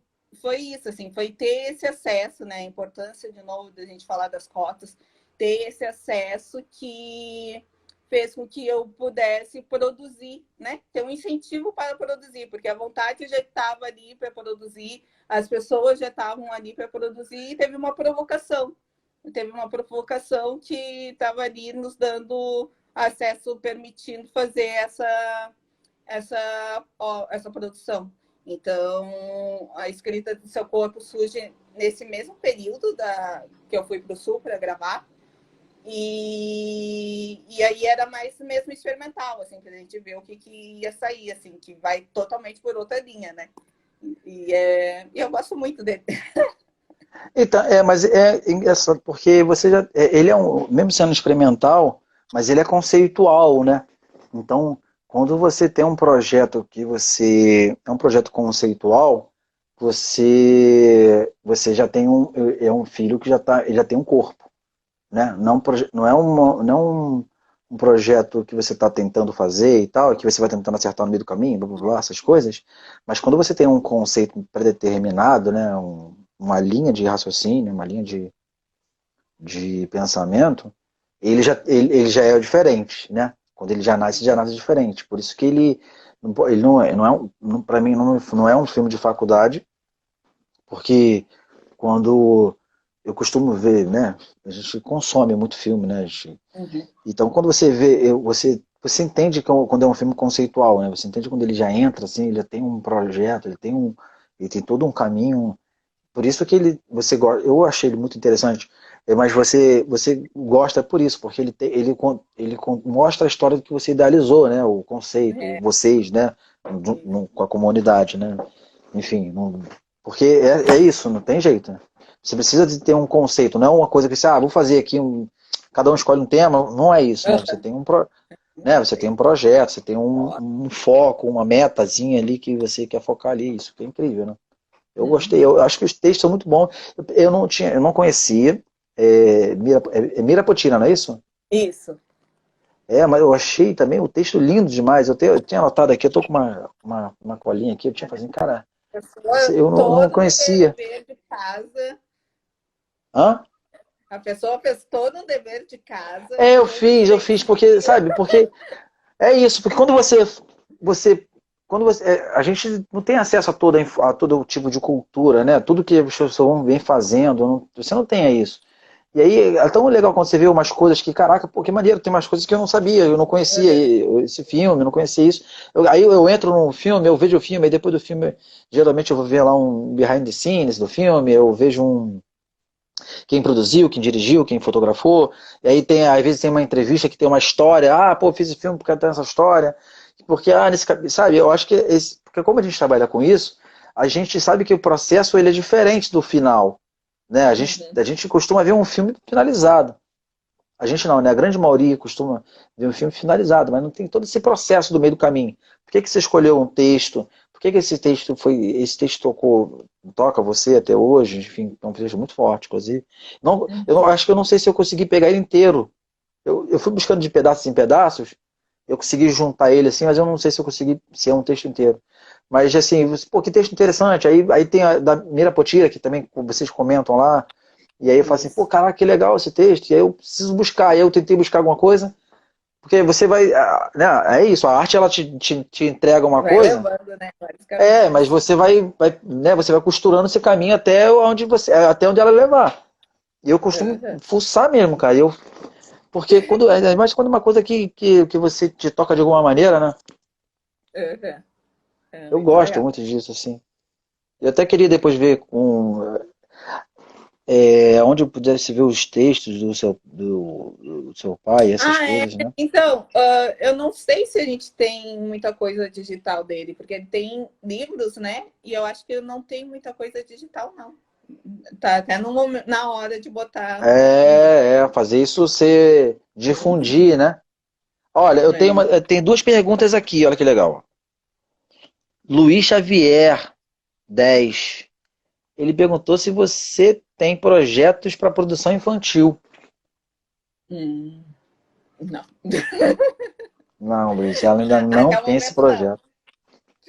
isso, assim, foi ter esse acesso, né? A importância, de novo, da gente falar das cotas, ter esse acesso que fez com que eu pudesse produzir, né? Ter um incentivo para produzir, porque a vontade já estava ali para produzir, as pessoas já estavam ali para produzir, e teve uma provocação. Teve uma provocação que estava ali nos dando acesso, permitindo fazer essa produção. Então, a escrita do seu corpo surge nesse mesmo período que eu fui para o Sul para gravar. E aí era mais mesmo experimental, assim, para a gente ver o que ia sair, assim, que vai totalmente por outra linha, né? E eu gosto muito dele. Então, mas é engraçado, porque você já. Ele é mesmo sendo experimental, mas ele é conceitual, né? Então, quando você tem um projeto que você. É um projeto conceitual, você já tem um filho que ele já tem um corpo, né? Não é um projeto que você está tentando fazer e tal, que você vai tentando acertar no meio do caminho, blá, blá, blá, essas coisas. Mas quando você tem um conceito predeterminado, né? Uma linha de raciocínio, uma linha de pensamento, ele já é diferente, né? Quando ele já nasce diferente. Por isso que ele não é para mim, não é um filme de faculdade, porque quando eu costumo ver, né? A gente consome muito filme, né? Uhum. Então, quando você vê, você entende quando é um filme conceitual, né? Você entende quando ele já entra, assim, ele já tem um projeto, ele tem todo um caminho. Por isso que você gosta, eu achei ele muito interessante, mas você gosta por isso, porque ele mostra a história que você idealizou, né? O conceito, vocês, né? Com a comunidade, né? Enfim, porque é isso, não tem jeito, né? Você precisa de ter um conceito, não é uma coisa que você, vou fazer aqui cada um escolhe um tema, não é isso, né? Você tem um projeto, você tem um foco, uma metazinha ali que você quer focar ali, isso que é incrível, né? Eu gostei, eu acho que os textos são muito bons. Eu não conhecia. Mirapotina, não é isso? Isso. Mas eu achei também o texto lindo demais. Eu tinha anotado aqui, eu tô com uma colinha aqui, eu tinha fazendo, cara, eu não Todo conhecia. dever de casa. Hã? A pessoa fez todo um dever de casa. Eu fiz porque, sabe, porque é isso, porque você quando a gente não tem acesso a todo tipo de cultura, né? Tudo que as pessoas vêm fazendo, você não tem isso. E aí é tão legal quando você vê umas coisas que, caraca, pô, que maneiro, tem umas coisas que eu não sabia, eu não conhecia esse filme, eu não conhecia isso. Aí eu entro num filme, eu vejo o filme, e depois do filme, geralmente eu vou ver lá um behind the scenes do filme, eu vejo quem produziu, quem dirigiu, quem fotografou, e aí às vezes tem uma entrevista que tem uma história, pô, fiz esse filme porque tem essa história, porque, sabe, eu acho que, porque como a gente trabalha com isso, a gente sabe que o processo ele é diferente do final, né, a gente costuma ver um filme finalizado, a gente não, né, a grande maioria costuma ver um filme finalizado, mas não tem todo esse processo do meio do caminho. Por que você escolheu um texto? Por que esse texto toca você até hoje? Enfim, é um texto muito forte, inclusive. Acho que eu não sei se eu consegui pegar ele inteiro. Eu fui buscando de pedaços em pedaços, eu consegui juntar ele assim, mas eu não sei se eu consegui ser um texto inteiro. Mas assim, pô, que texto interessante. Aí tem a da Mira Potira, que também vocês comentam lá. E aí eu falo assim, pô, caraca, que legal esse texto. E aí eu preciso buscar. Aí eu tentei buscar alguma coisa. Porque você vai. Né, é isso, a arte ela te entrega uma Vai coisa. levando, né? Vários caminhos. Mas né, você vai costurando esse caminho até onde ela levar. E eu costumo fuçar mesmo, cara. Porque mas quando é uma coisa que você te toca de alguma maneira, né? Eu Isso gosto é. muito disso, assim. Eu até queria depois ver onde eu pudesse ver os textos do seu pai, essas coisas, né? Então, eu não sei se a gente tem muita coisa digital dele, porque ele tem livros, né? E eu acho que não tem muita coisa digital, não. Tá até na hora de botar. Fazer isso você difundir, né? Olha, eu tenho duas perguntas aqui, olha que legal. Luiz Xavier, 10. Ele perguntou se você tem projetos para produção infantil. Não. Não, Luiz, ela ainda não Até o tem esse momento, não. projeto.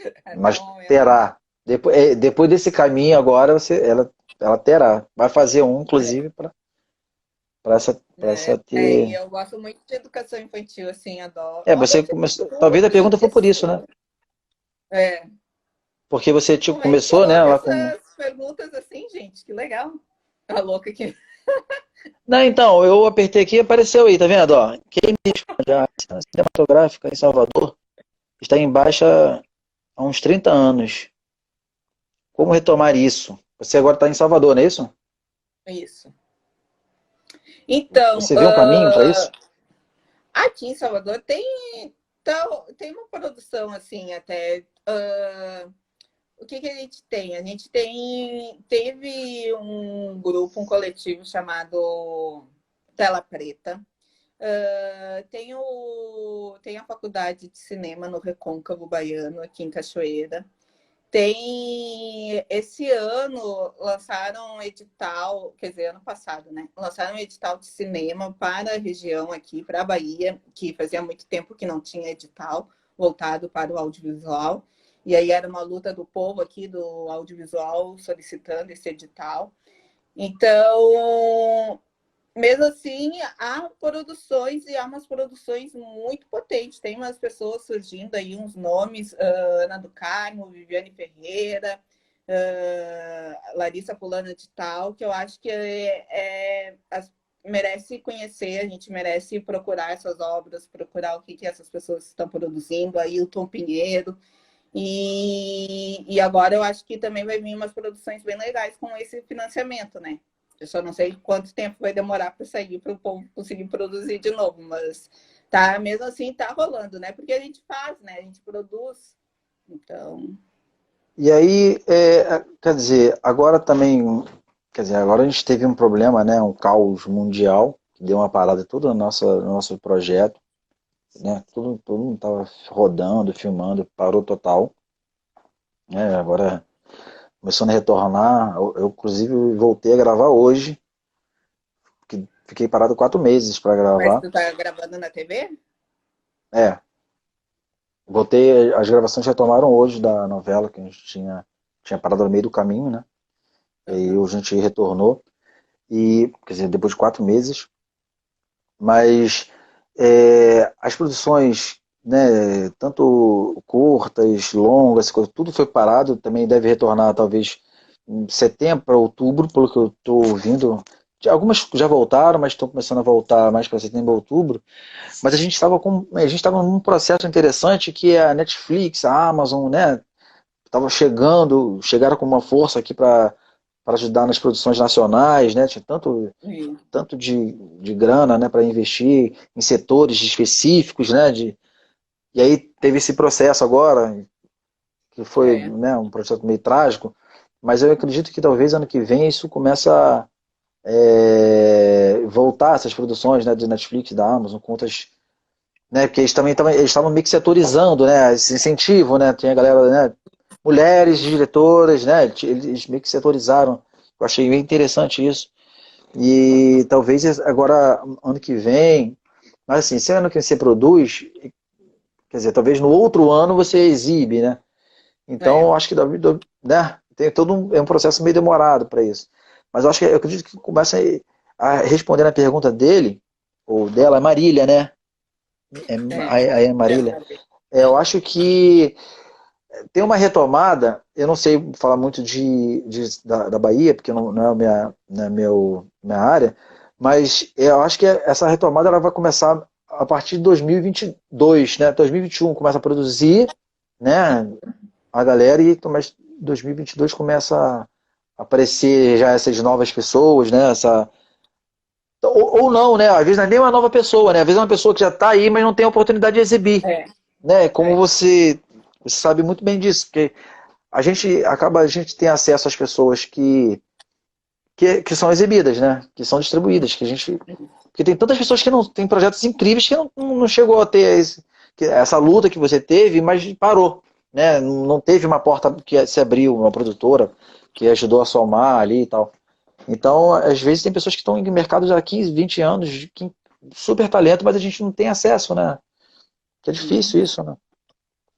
Até Mas o momento, não. terá. Depois desse caminho agora, ela terá. Vai fazer um, inclusive, para essa E ter. eu gosto muito de educação infantil, assim, adoro. Eu Você adoro de começou. Talvez a tudo, pergunta foi por isso, né? é, Porque você tipo, como é que começou, né, coloca lá com. essas perguntas assim, gente? Que legal. A louca aqui. Não, então, eu apertei aqui e apareceu aí, tá vendo? Ó, quem me responde a cena cinematográfica em Salvador está em baixa há uns 30 anos. Como retomar isso? Você agora está em Salvador, não é isso? Isso. Então, Você vê um caminho para isso? aqui em Salvador tem uma produção assim até. O que a gente tem? A gente teve um grupo, um coletivo chamado Tela Preta. Tem a faculdade de cinema no Recôncavo Baiano, aqui em Cachoeira. Esse ano lançaram um edital, quer dizer, ano passado, né? Lançaram um edital de cinema para a região aqui, para a Bahia, que fazia muito tempo que não tinha edital voltado para o audiovisual. E aí era uma luta do povo aqui do audiovisual solicitando esse edital. Então, mesmo assim, há produções e há umas produções muito potentes. Tem umas pessoas surgindo aí, uns nomes, Ana do Carmo, Viviane Ferreira, Larissa Fulana de Tal, que eu acho que merece conhecer, a gente merece procurar essas obras, procurar o que essas pessoas estão produzindo, Ailton Pinheiro. E agora eu acho que também vai vir umas produções bem legais com esse financiamento, né? Eu só não sei quanto tempo vai demorar para sair para o povo conseguir produzir de novo, mas tá, mesmo assim tá rolando, né? Porque a gente faz, né? A gente produz. Então, E aí, quer dizer, agora também, quer dizer, agora a gente teve um problema, né, um caos mundial, que deu uma parada em tudo no nosso projeto, né, todo mundo estava rodando, filmando, parou total, né, agora começando a retornar, eu inclusive voltei a gravar hoje, que fiquei parado 4 meses para mas gravar, tu tá gravando na TV? é, voltei, as gravações retomaram hoje da novela, que a gente tinha parado no meio do caminho, né, e aí a Uhum. gente retornou, e, quer dizer, depois de 4 meses, mas as produções, né, tanto curtas, longas, tudo foi parado, também deve retornar talvez em setembro para outubro, pelo que eu estou ouvindo. Algumas já voltaram, mas estão começando a voltar mais para setembro, outubro. Mas a gente estava num processo interessante que a Netflix, a Amazon, né, estava chegaram com uma força aqui para ajudar nas produções nacionais, né? Tinha tanto de grana, né, para investir em setores específicos, né? E aí teve esse processo agora, que foi, É, né, um processo meio trágico, mas eu acredito que talvez ano que vem isso comece a voltar, essas produções, né, de Netflix, da Amazon, contas, né, porque eles estavam meio que setorizando, né, esse incentivo, né, tinha a galera, né, mulheres diretoras, né, eles meio que setorizaram. Eu achei bem interessante isso. E talvez agora, ano que vem, mas assim, se ano que você produz, quer dizer, talvez no outro ano você exibe, né? Então, é, eu acho que né, tem é um processo meio demorado para isso. Mas eu acredito que começa a responder a pergunta dele, ou dela, Marília, né? é. Aí é Marília. Eu acho que tem uma retomada, eu não sei falar muito da Bahia, porque não é minha área, mas eu acho que essa retomada ela vai começar a partir de 2022, né? 2021 começa a produzir, né? A galera e 2022 começa a aparecer já essas novas pessoas, né? Ou não, né? Às vezes não é nem uma nova pessoa, né? Às vezes é uma pessoa que já está aí, mas não tem a oportunidade de exibir, É, né? Como é. você sabe muito bem disso, porque a gente tem acesso às pessoas que são exibidas, né? Que são distribuídas, porque tem tantas pessoas que não têm projetos incríveis que não chegou a ter essa luta que você teve, mas parou, né? Não teve uma porta que se abriu, uma produtora que ajudou a somar ali e tal. Então, às vezes tem pessoas que estão em mercado já há 15, 20 anos, super talento, mas a gente não tem acesso, né? Que é difícil isso, né?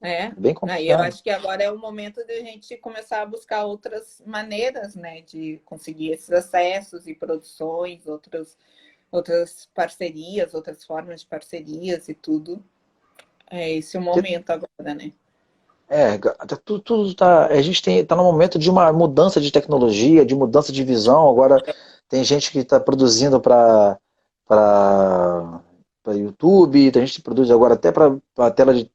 É, É bem aí eu complicado. acho que agora é o momento de a gente começar a buscar outras maneiras, né, de conseguir esses acessos e produções, outras parcerias, outras formas de parcerias e tudo. É esse o Porque, momento agora, né? tudo tá, a gente tá num momento de uma mudança de tecnologia, de mudança de visão. Agora tem gente que está produzindo para YouTube, tem gente que produz agora até para tela de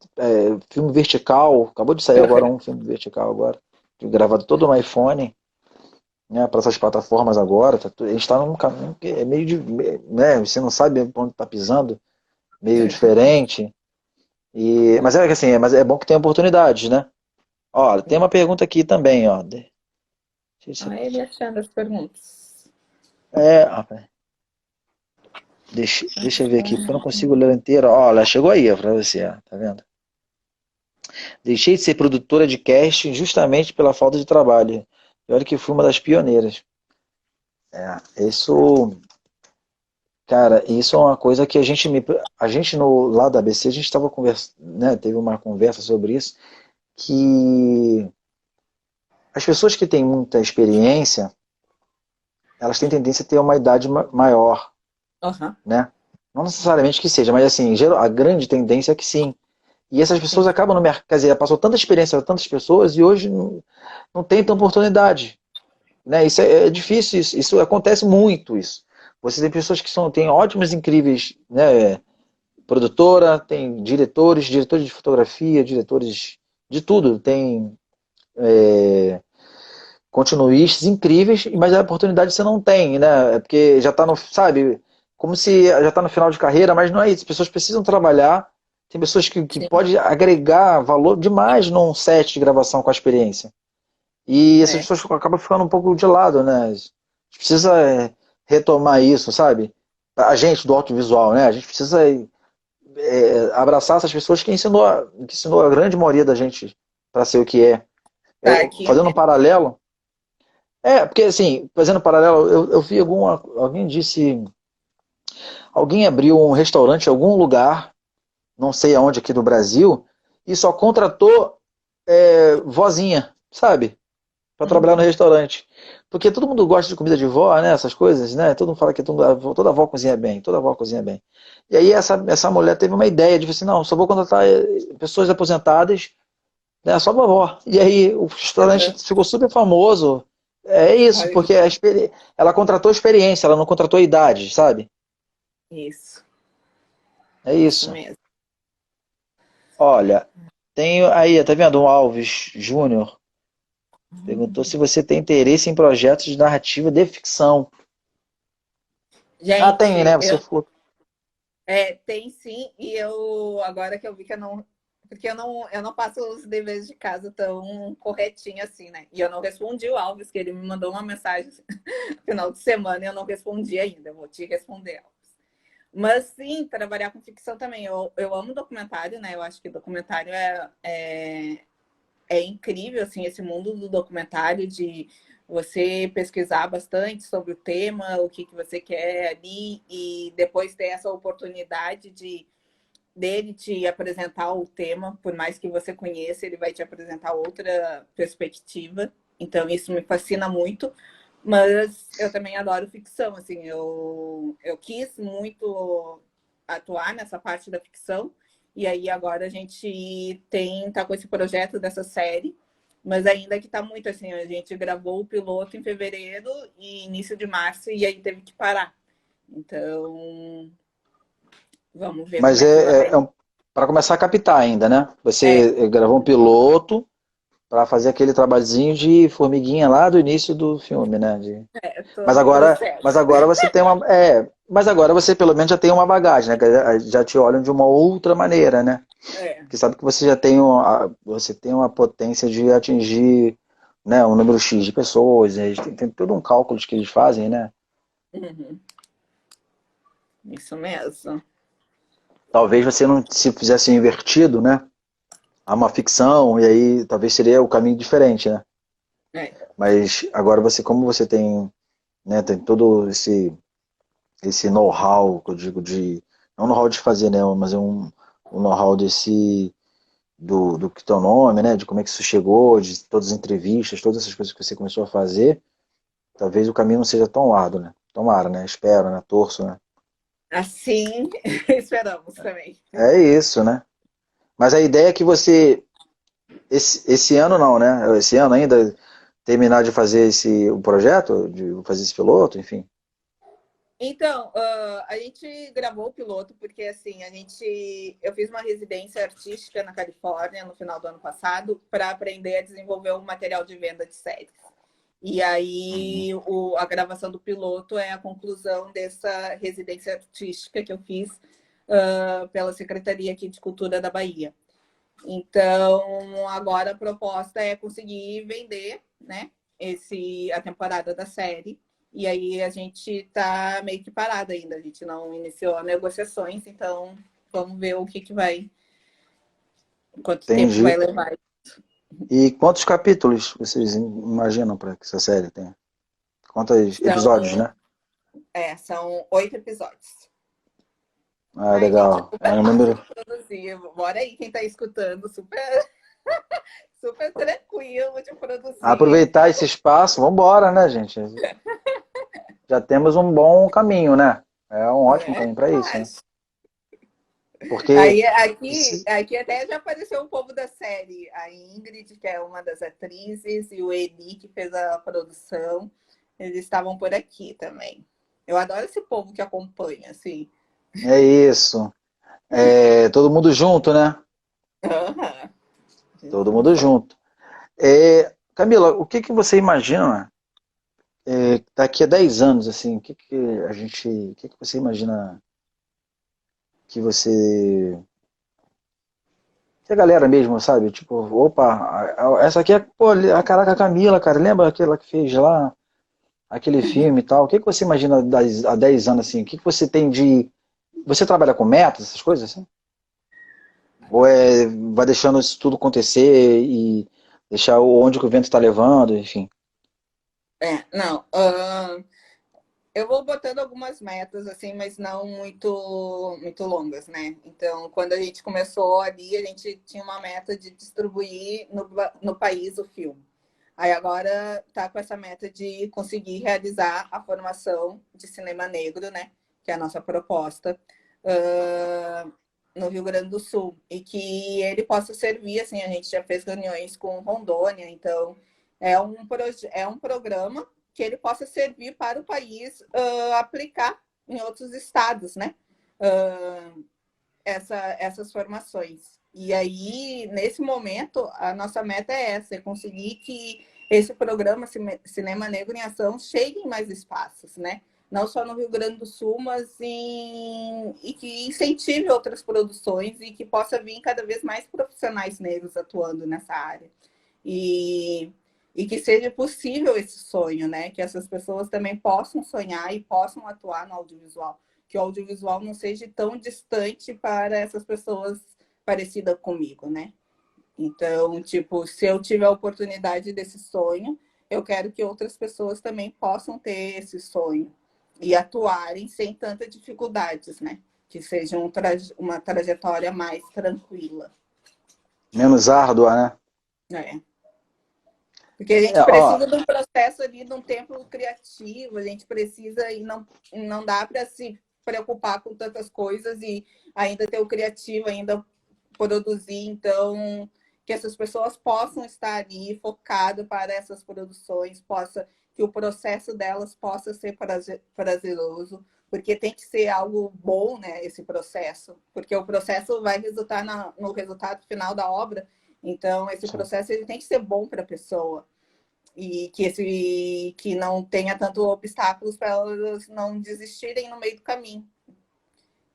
filme vertical. Acabou de sair agora um filme vertical agora, gravado todo no iPhone, né, para essas plataformas agora. A gente está num caminho que é meio de, né, você não sabe onde está pisando, meio diferente. Mas é que assim, mas é bom que tem oportunidades, né? Ó, tem uma pergunta aqui também, ó. Ah, ele achando as perguntas. Rapaz, deixa eu ver aqui, porque eu não consigo ler inteira. Ó, ela chegou aí, ó, pra você, ó, tá vendo? Deixei de ser produtora de casting justamente pela falta de trabalho. E olha que fui uma das pioneiras. Isso, cara, isso é uma coisa que a gente no lado da ABC, a gente estava conversando, né, teve uma conversa sobre isso, que as pessoas que têm muita experiência, elas têm tendência a ter uma idade maior, Aham, né? Não necessariamente que seja, mas assim, a grande tendência é que sim. E essas pessoas sim. acabam no mercado, quer dizer, passou tanta experiência para tantas pessoas e hoje não tem tanta oportunidade, né? Isso é difícil, isso acontece muito isso. Você tem pessoas que têm ótimas, incríveis, né? Produtora, tem diretores de fotografia, diretores de tudo, tem continuistas incríveis, mas a oportunidade você não tem, né? É porque já está no, sabe, como se já está no final de carreira, mas não é isso. As pessoas precisam trabalhar. Tem pessoas que Sim, pode agregar valor demais num set de gravação com a experiência. E essas é. pessoas acabam ficando um pouco de lado, né? A gente precisa retomar isso, sabe? A gente do audiovisual, né? A gente precisa abraçar essas pessoas que ensinou a grande maioria da gente para ser o que é. Tá aqui, Fazendo um né? paralelo, porque assim, fazendo um paralelo, eu vi alguém disse, alguém abriu um restaurante em algum lugar, não sei aonde aqui do Brasil, e só contratou vozinha, sabe? Para trabalhar no Uhum. restaurante. Porque todo mundo gosta de comida de vó, né? Essas coisas, né? Todo mundo fala que toda avó cozinha bem, toda avó cozinha bem. E aí essa mulher teve uma ideia de assim, não, só vou contratar pessoas aposentadas, né? Só vovó. E aí o restaurante Uhum. ficou super famoso. É isso, Olha porque só. ela contratou experiência, ela não contratou idade, sabe? Isso, É isso isso. mesmo. Olha, tem aí, tá vendo? O Alves Júnior perguntou se você tem interesse em projetos de narrativa de ficção. Ah, tem, né? Gente, Você falou. tem sim, e eu agora que eu vi que eu não. Porque eu não faço os deveres de casa tão corretinho assim, né? E eu não respondi o Alves, que ele me mandou uma mensagem no final de semana e eu não respondi ainda. Eu vou te responder, Alves. Mas sim, trabalhar com ficção também. Eu amo documentário, né? Eu acho que documentário é incrível, assim, esse mundo do documentário, de você pesquisar bastante sobre o tema, o que você quer ali, e depois ter essa oportunidade dele te apresentar o tema, por mais que você conheça, ele vai te apresentar outra perspectiva. Então, isso me fascina muito. Mas eu também adoro ficção, assim, eu quis muito atuar nessa parte da ficção, e aí agora a gente tá com esse projeto dessa série, mas ainda que tá muito assim, a gente gravou o piloto em fevereiro e início de março, e aí teve que parar. Então, vamos ver como Mas é que vai. para começar a captar ainda, né? É, Você gravou um piloto para fazer aquele trabalhozinho de formiguinha lá do início do filme, né? tô Mas certa. agora você tem uma, mas agora você pelo menos já tem uma bagagem, né? Já te olham de uma outra maneira, né? É. Porque sabe que você já tem você tem uma potência de atingir, né, um número X de pessoas, né? Tem todo um cálculo que eles fazem, né? Uhum. Isso mesmo. Talvez você não se fizesse invertido, né? Há uma ficção, e aí talvez seria o caminho diferente, né? É. Mas agora você, como você tem, né, tem todo esse know-how, que eu digo de, não know-how de fazer, né, mas um know-how do que teu nome, né? De como é que isso chegou, de todas as entrevistas, todas essas coisas que você começou a fazer, talvez o caminho não seja tão árduo, né? Tomara, né? Espero, né? Torço, né? Assim, esperamos também. É isso, né? Mas a ideia é que você, esse ano não, né? Esse ano ainda, terminar de fazer o projeto, de fazer esse piloto, enfim. Então, a gente gravou o piloto porque assim, eu fiz uma residência artística na Califórnia no final do ano passado para aprender a desenvolver um material de venda de séries. E Uhum. aí a gravação do piloto é a conclusão dessa residência artística que eu fiz pela Secretaria aqui de Cultura da Bahia. Então, agora a proposta é conseguir vender, né, a temporada da série. E aí a gente está meio que parado ainda, a gente não iniciou negociações, então vamos ver quanto tempo vai Entendi. levar. E quantos capítulos vocês imaginam para que essa série tenha? Quantos episódios, São, né? são 8 episódios. Ah, Ai, gente, é legal. É super um fácil número. de produzir. Bora aí quem está escutando, super, super tranquilo de produzir. Aproveitar esse espaço, vamos embora, né, gente? Já temos um bom caminho, né? É um ótimo É, caminho para isso, né? acho. Porque Aí aqui, se- aqui até já apareceu um povo da série. A Ingrid, que é uma das atrizes, e o Eli, que fez a produção. Eles estavam por aqui também. Eu adoro esse povo que acompanha, assim. é isso. É, todo mundo junto, né? Uhum. Todo mundo junto. É, Camila, o que que você imagina daqui a 10 anos, assim, o que que você imagina que você, que a galera mesmo, sabe? Tipo, opa, essa aqui é, pô, caraca, a Camila, cara, lembra aquela que fez lá aquele filme e tal? O que que você imagina há 10 anos, assim? O que que você tem de... Você trabalha com metas, essas coisas, assim? Ou vai deixando isso tudo acontecer e deixar onde que o vento está levando, enfim. Não. Eu vou botando algumas metas, assim, mas não muito longas, né? Então, quando a gente começou ali, a gente tinha uma meta de distribuir no país o filme. Aí agora tá com essa meta de conseguir realizar a formação de cinema negro, né? Que é a nossa proposta no Rio Grande do Sul. E que ele possa servir, assim, a gente já fez reuniões com Rondônia, então é um programa que ele possa servir para o país aplicar em outros estados, né? Essas formações. E aí, nesse momento, a nossa meta é essa, é conseguir que esse programa Cinema Negro em Ação chegue em mais espaços, né? Não só no Rio Grande do Sul, mas e que incentive outras produções e que possa vir cada vez mais profissionais negros atuando nessa área. E, e que seja possível esse sonho, né? Que essas pessoas também possam sonhar e possam atuar no audiovisual. Que o audiovisual não seja tão distante para essas pessoas parecidas comigo, né? Então, tipo, se eu tiver a oportunidade desse sonho, eu quero que outras pessoas também possam ter esse sonho e atuarem sem tantas dificuldades, né? Que seja uma trajetória mais tranquila. Menos árdua, né? É. Porque a gente Ó, precisa de um processo ali, de um tempo criativo, a gente precisa e não dá para se preocupar com tantas coisas e ainda ter o criativo, ainda produzir. Então, que essas pessoas possam estar ali focado para essas produções, que o processo delas possa ser prazeroso, porque tem que ser algo bom, né, esse processo, porque o processo vai resultar no resultado final da obra. Então, esse processo ele tem que ser bom para a pessoa e que não tenha tanto obstáculos para elas não desistirem no meio do caminho.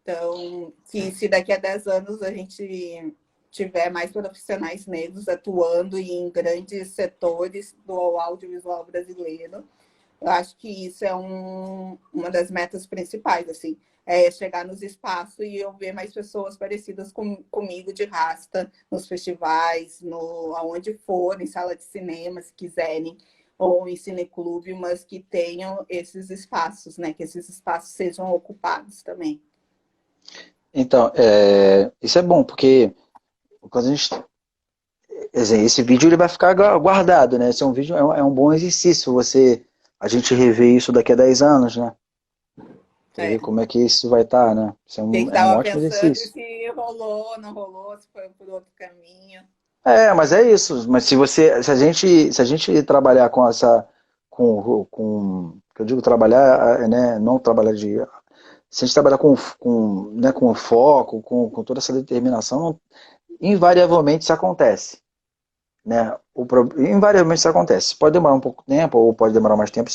Então, que se daqui a 10 anos a gente tiver mais profissionais negros atuando em grandes setores do audiovisual brasileiro, eu acho que isso é uma das metas principais, assim, é chegar nos espaços e eu ver mais pessoas parecidas comigo de rasta, nos festivais, aonde for, em sala de cinema, se quiserem, ou em cineclube, mas que tenham esses espaços, né? Que esses espaços sejam ocupados também. então, isso é bom, porque quando a gente esse vídeo ele vai ficar guardado, né? Esse é um vídeo, é um bom exercício a gente rever isso daqui a 10 anos, né? Pra ver É. como é que isso vai estar, né? Isso Que é um estava ótimo pensando exercício. se rolou, não rolou, se foi por outro caminho. É, mas é isso. Mas se a gente trabalhar com que eu digo trabalhar, né? Não trabalhar se a gente trabalhar né, com foco, com toda essa determinação, invariavelmente isso acontece, né? Invariavelmente isso acontece. Pode demorar um pouco de tempo ou pode demorar mais tempo,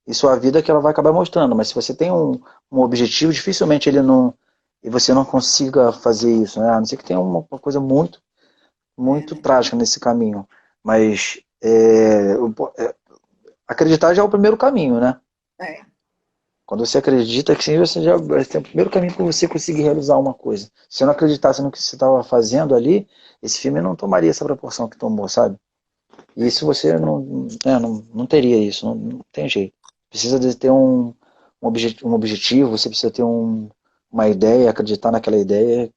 isso é a vida que ela vai acabar mostrando. Mas se você tem um objetivo, dificilmente ele não e você não consiga fazer isso, né? A não ser que tenha uma coisa É, muito né? trágica nesse caminho. Mas acreditar já é o primeiro caminho, né? É, Quando você acredita que sim, você já esse é o primeiro caminho para você conseguir realizar uma coisa. Se você não acreditasse no que você estava fazendo ali, esse filme não tomaria essa proporção que tomou, sabe? E é. isso você não teria isso, não tem jeito. Precisa de ter um objetivo, você precisa ter uma ideia, acreditar naquela ideia,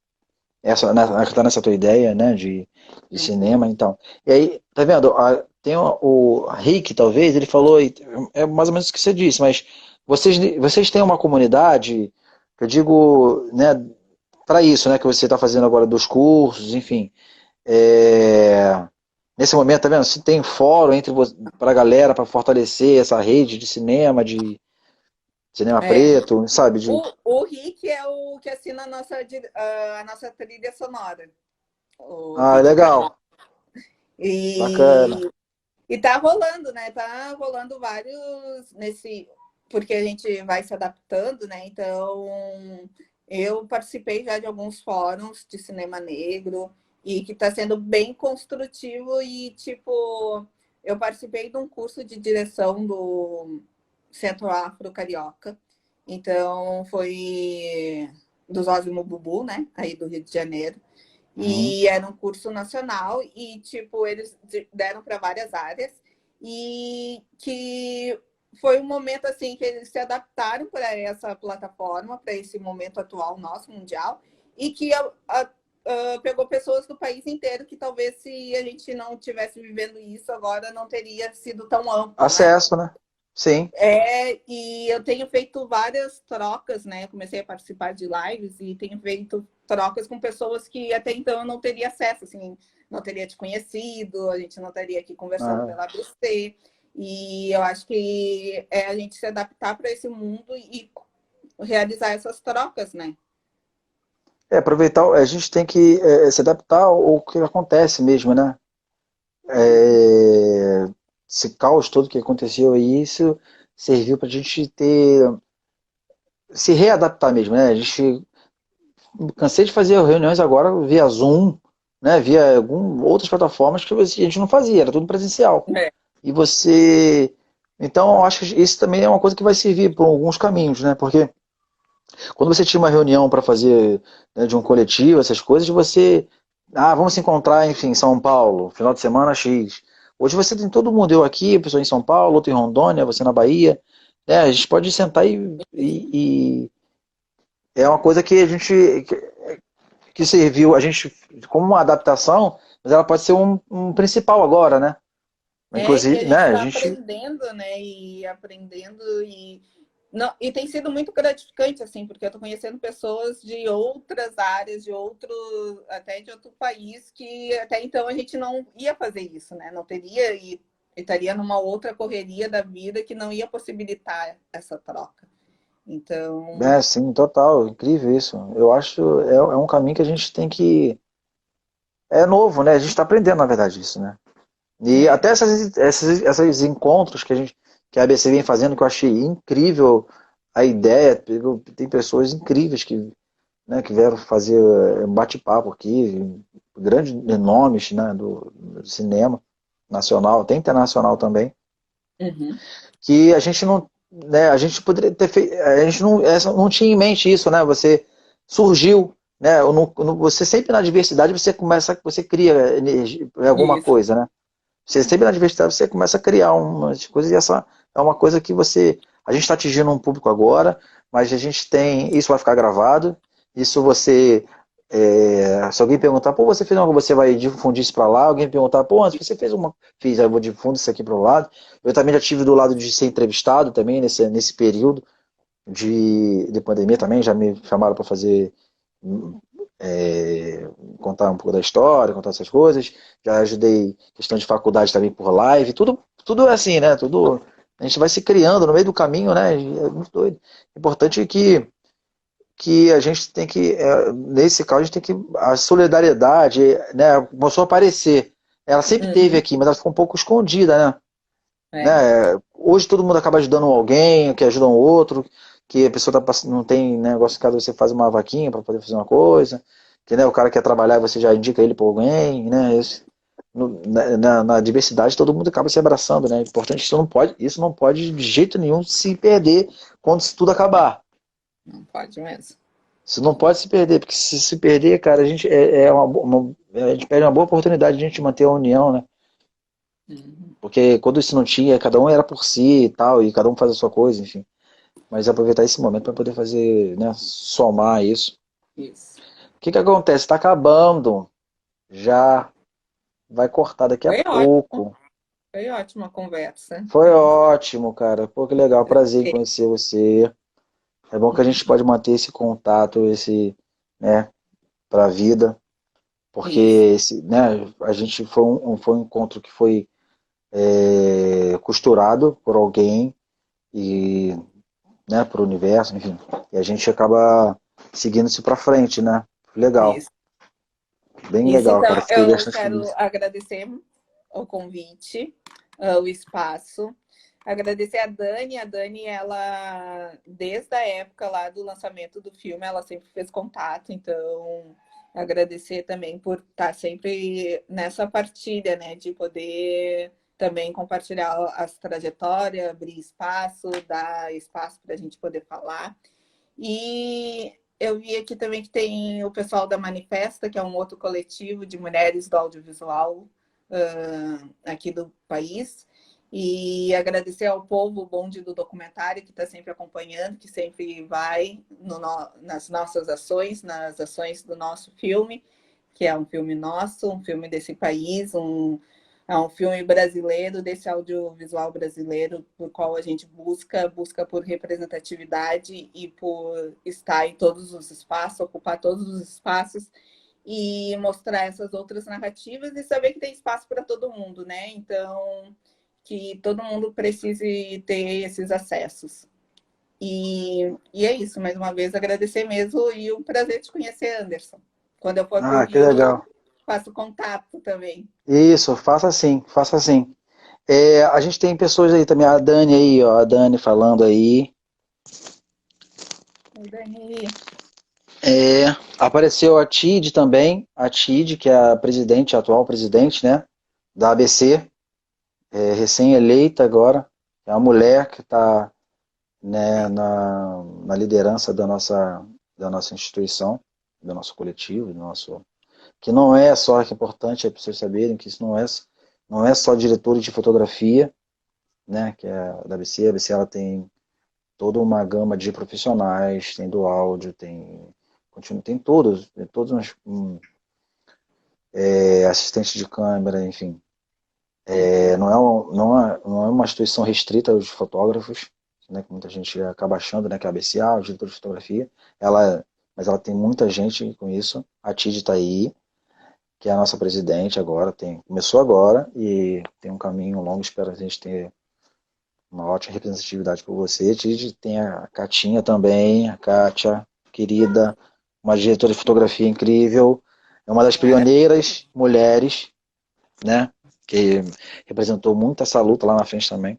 acreditar nessa tua ideia, né, de Uhum. cinema, então. E aí, tá vendo? Tem o Rick, talvez, ele falou, é mais ou menos o que você disse, mas vocês têm uma comunidade, que eu digo, né, para isso, né, que você está fazendo agora dos cursos, enfim. É, nesse momento, tá vendo? Se tem fórum para a galera, para fortalecer essa rede de cinema É. preto, sabe? O Rick é o que assina a nossa trilha sonora. O Ah, Rick Carvalho. legal, bacana. E, e tá rolando, né? Tá rolando vários nesse. Porque a gente vai se adaptando, né? Então, eu participei já de alguns fóruns de cinema negro e que está sendo bem construtivo e, tipo, eu participei de um curso de direção do Centro Afro Carioca. Então, foi do Zózimo Bubu, né? Aí do Rio de Janeiro. Uhum. E era um curso nacional e, tipo, eles deram para várias áreas e que foi um momento, assim, que eles se adaptaram para essa plataforma, para esse momento atual nosso, mundial, e que pegou pessoas do país inteiro que talvez se a gente não tivesse vivendo isso agora não teria sido tão amplo, né? Acesso, né? Sim. E eu tenho feito várias trocas, né? Comecei a participar de lives e tenho feito trocas com pessoas que até então eu não teria acesso, assim, não teria te conhecido, a gente não estaria aqui conversando Ah, pela ABC. E eu acho que é a gente se adaptar para esse mundo e realizar essas trocas, né? aproveitar, a gente tem que se adaptar ao que acontece mesmo, né? Uhum. Esse caos todo que aconteceu aí, isso serviu para a gente se readaptar mesmo, né? A gente cansei de fazer reuniões agora via Zoom, né? Via outras plataformas que a gente não fazia, era tudo presencial. É, E você, então, eu acho que isso também é uma coisa que vai servir por alguns caminhos, né? Porque quando você tinha uma reunião para fazer, né, de um coletivo, essas coisas, vamos se encontrar, enfim, em São Paulo, final de semana X. Hoje você tem todo mundo, eu aqui, a pessoa em São Paulo, outro em Rondônia, você na Bahia. A gente pode sentar e é uma coisa que que serviu a gente como uma adaptação, mas ela pode ser um principal agora, né? que Inclusive, a né? gente A está gente aprendendo, né? E aprendendo e não, e tem sido muito gratificante, assim, porque eu estou conhecendo pessoas de outras áreas, até de outro país, que até então a gente não ia fazer isso, né? Não teria e estaria numa outra correria da vida que não ia possibilitar essa troca. Então, sim, total, incrível isso. Eu acho é um caminho que a gente tem que é novo, né? A gente está aprendendo, na verdade, isso, né? E é, até esses encontros que a ABC vem fazendo, que eu achei incrível a ideia. Tem pessoas incríveis né, que vieram fazer bate-papo aqui, grandes nomes, né, do cinema nacional, até internacional também, uhum, que a gente não, né, a gente poderia ter feito, a gente não tinha em mente isso, né? Você surgiu, né? Você sempre na diversidade você cria energia, alguma isso. coisa, né? Você sempre na diversidade você começa a criar umas coisas e essa é uma coisa que a gente está atingindo um público agora, mas a gente tem, isso vai ficar gravado, isso você Se alguém perguntar, pô, você fez uma, você vai difundir isso para lá, alguém perguntar, pô, se você fez uma, fiz, aí eu vou difundir isso aqui para o lado. Eu também já tive do lado de ser entrevistado também nesse período de pandemia também, já me chamaram para fazer é, contar um pouco da história, contar essas coisas. Já ajudei questão de faculdade também por live, tudo é assim, né? Tudo a gente vai se criando no meio do caminho, né? É muito doido. Importante é que a gente tem que, nesse caso, a gente tem que, a solidariedade, né, começou a aparecer. Ela sempre teve Uhum. aqui, mas ela ficou um pouco escondida, né? É, Hoje todo mundo acaba ajudando alguém, que ajuda um outro, que a pessoa não tem negócio, caso você faz uma vaquinha para poder fazer uma coisa, que né, o cara quer trabalhar e você já indica ele para alguém, né? Na diversidade todo mundo acaba se abraçando, né? É importante, isso não pode de jeito nenhum se perder quando isso tudo acabar. não pode mesmo. Isso não pode se perder, porque se perder, cara, a gente a gente perde uma boa oportunidade de a gente manter a união, né? Uhum. Porque quando isso não tinha, cada um era por si e tal, e cada um faz a sua coisa, enfim. Mas aproveitar esse momento para poder fazer, né, somar isso. Isso. O que que acontece? Está acabando, já vai cortar daqui a Foi ótimo. pouco. Foi ótima a conversa. Foi ótimo, cara. Pô, que legal, prazer em conhecer você. É bom que a gente pode manter esse contato, né, para a vida. Porque Isso. né, a gente foi um encontro que foi costurado por alguém e né, por universo, enfim. E a gente acaba seguindo isso para frente, né? Legal, Isso. bem Isso, legal, cara. então, Fiquei eu bastante quero feliz. agradecer o convite, o espaço. Agradecer a Dani, ela, desde a época lá do lançamento do filme, ela sempre fez contato, então agradecer também por estar sempre nessa partilha, né, de poder também compartilhar as trajetórias, abrir espaço, dar espaço para a gente poder falar. E eu vi aqui também que tem o pessoal da Manifesta, que é um outro coletivo de mulheres do audiovisual aqui do país. E agradecer ao povo, o bonde do documentário, que está sempre acompanhando, que sempre vai nas nossas ações, nas ações do nosso filme, que é um filme nosso, um filme desse país, é um filme brasileiro, desse audiovisual brasileiro, por qual a gente busca por representatividade e por estar em todos os espaços, ocupar todos os espaços e mostrar essas outras narrativas e saber que tem espaço para todo mundo, né? Então, que todo mundo precise ter esses acessos. E é isso, mais uma vez agradecer mesmo e um prazer te conhecer, Anderson. Quando eu for para o Ah, que Rio, legal. faço contato também. Isso, faça assim, faça assim. A gente tem pessoas aí também, a Dani aí, ó, a Dani falando aí. Oi, Dani. Apareceu a Tid também, a Tid, que é a presidente, a atual presidente, né, da ABC, recém-eleita agora. É uma mulher que está, né, na liderança da nossa instituição, do nosso coletivo, que não é só que é importante as pessoas saberem que isso não é só diretores de fotografia, né, que é da ABC. A ABC ela tem toda uma gama de profissionais, tem do áudio, tem todos assistentes de câmera, enfim. Não é uma instituição restrita aos fotógrafos, né, que muita gente acaba achando, né, que é a ABCA, o diretor de fotografia, mas ela tem muita gente com isso. A Tid está aí, que é a nossa presidente agora, começou agora e tem um caminho longo, espero a gente ter uma ótima representatividade por você. Tid, tem a Catinha também, a Kátia, querida, uma diretora de fotografia incrível, é uma das pioneiras mulheres, né, que representou muito essa luta lá na frente também.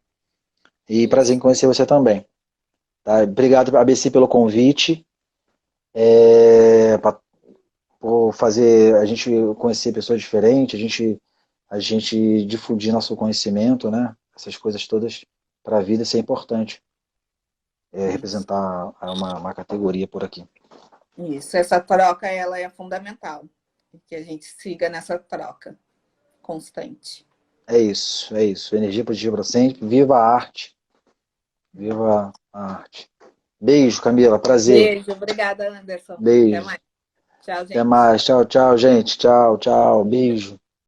E prazer em Isso. conhecer você também. Tá? Obrigado, ABC, pelo convite, por fazer a gente conhecer pessoas diferentes, a gente difundir nosso conhecimento, né? Essas coisas todas para a vida, isso é importante. Isso. Representar uma categoria por aqui. Isso. Essa troca ela é fundamental. Que a gente siga nessa troca constante. É isso, é isso. Energia positiva para sempre. Viva a arte. Viva a arte. Beijo, Camila. Prazer. Beijo, obrigada, Anderson. Até Beijo. mais. Tchau, Até gente. mais. Tchau, tchau, gente. Tchau, tchau. Beijo.